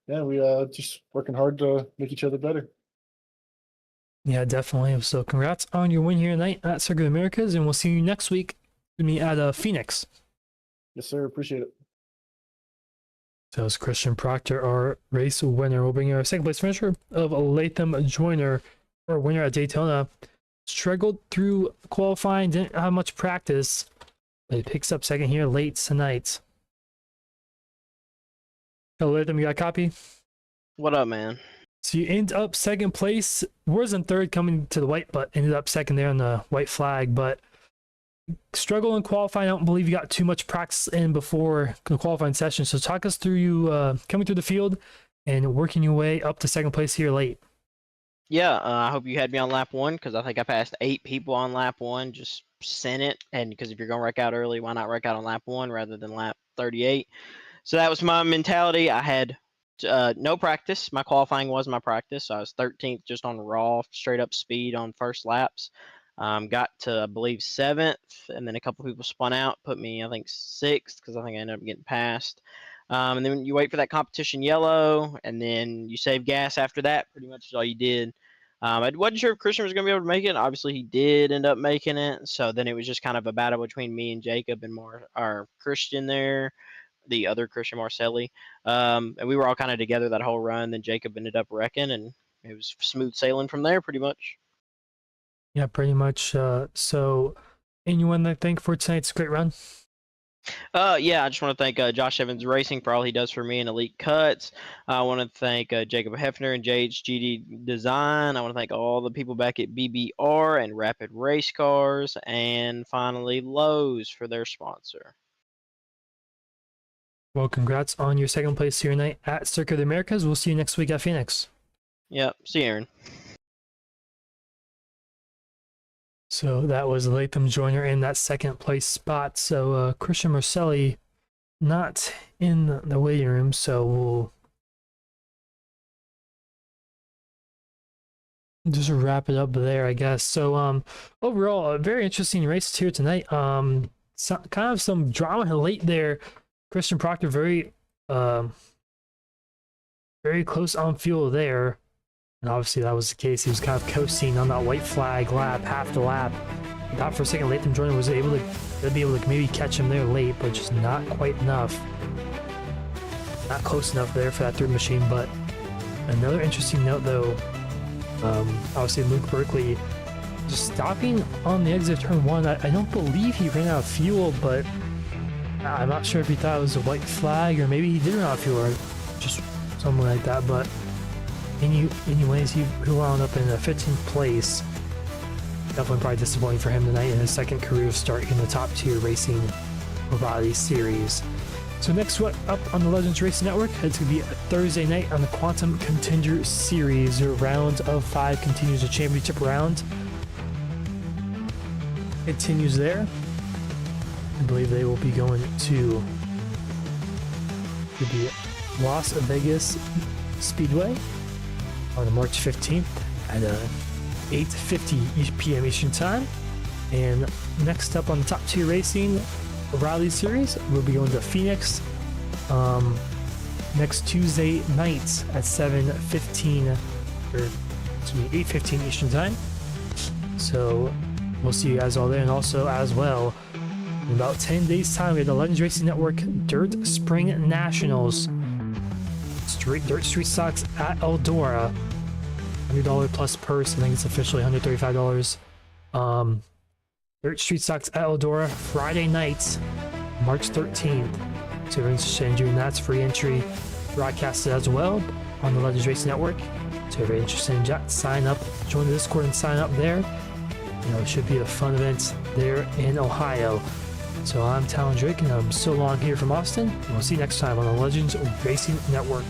Speaker 2: yeah, we just working hard to make each other better.
Speaker 1: Yeah, definitely. So congrats on your win here tonight at Circuit Americas, and we'll see you next week with me at Phoenix.
Speaker 2: Yes, sir. Appreciate it.
Speaker 1: So it's Christian Proctor, our race winner. We'll bring you our second place finisher of Latham Joyner, our winner at Daytona. Struggled through qualifying, didn't have much practice, but he picks up second here late tonight. Hello, Latham, you got a copy?
Speaker 3: What up, man?
Speaker 1: So you end up second place. Was in third coming to the white, but ended up second there on the white flag. But struggle in qualifying. I don't believe you got too much practice in before the qualifying session. So talk us through you coming through the field and working your way up to second place here late.
Speaker 3: Yeah, I hope you had me on lap 1 because I think I passed 8 people on lap 1. Just sent it, and because if you're gonna wreck out early, why not wreck out on lap 1 rather than lap 38? So that was my mentality. I had no practice. My qualifying was my practice. So I was 13th just on raw, straight up speed on first laps. Got to, I believe, 7th, and then a couple people spun out, put me, I think, 6th because I think I ended up getting passed. And then you wait for that competition yellow, and then you save gas after that. Pretty much is all you did. I wasn't sure if Christian was going to be able to make it. Obviously, he did end up making it. So then it was just kind of a battle between me and Jacob and our Christian there, the other Christian Marcelli. And we were all kind of together that whole run. Then Jacob ended up wrecking, and it was smooth sailing from there pretty much.
Speaker 1: Yeah, pretty much. So anyone that thank for tonight's great run?
Speaker 3: Yeah, I just want to thank Josh Evans Racing for all he does for me in Elite Cuts. I want to thank Jacob Hefner and JHGD Design. I want to thank all the people back at BBR and Rapid Race Cars. And finally, Lowe's for their sponsor.
Speaker 1: Well, congrats on your second place here tonight at Circuit of the Americas. We'll see you next week at Phoenix.
Speaker 3: Yep, see you, Aaron.
Speaker 1: So that was Latham Joyner in that second place spot. So Christian Marcelli not in the waiting room, so we'll just wrap it up there, I guess. So overall, a very interesting race here tonight. Kind of some drama late there. Christian Proctor very close on fuel there. And obviously that was the case. He was kind of coasting on that white flag lap, half the lap. Thought for a second Latham Joyner was able to be able to maybe catch him there late, but just not quite enough. Not close enough there for that third machine. But another interesting note though, obviously Luke Berkeley just stopping on the exit of turn 1. I don't believe he ran out of fuel, but I'm not sure if he thought it was a white flag or maybe he did run out of fuel or just something like that. But anyways, he wound up in a 15th place. Definitely probably disappointing for him tonight in his second career start in the top tier racing Bravati series. So next up on the Legends Racing Network, it's going to be a Thursday night on the Quantum Contender Series. Your round of 5 continues, the championship round continues there. I believe they will be going to the Las Vegas Speedway on March 15th at 8:50 p.m. Eastern Time. And next up on the top tier racing Rally Series, we'll be going to Phoenix next Tuesday night at 7:15 or 8:15 Eastern Time. So we'll see you guys all there. And also as well, in about 10 days time, we have the Legends Racing Network Dirt Spring Nationals. Dirt Street Stocks at Eldora. $100 plus purse. I think it's officially $135. Dirt Street Stocks at Eldora, Friday night, March 13th. So if you're interested in doing that's free entry, broadcasted as well on the Legends Racing Network. So if you're interested in sign up, join the Discord and sign up there. You know, it should be a fun event there in Ohio. So I'm Talon Drake, and I'm so long here from Austin. And we'll see you next time on the Legends Racing Network.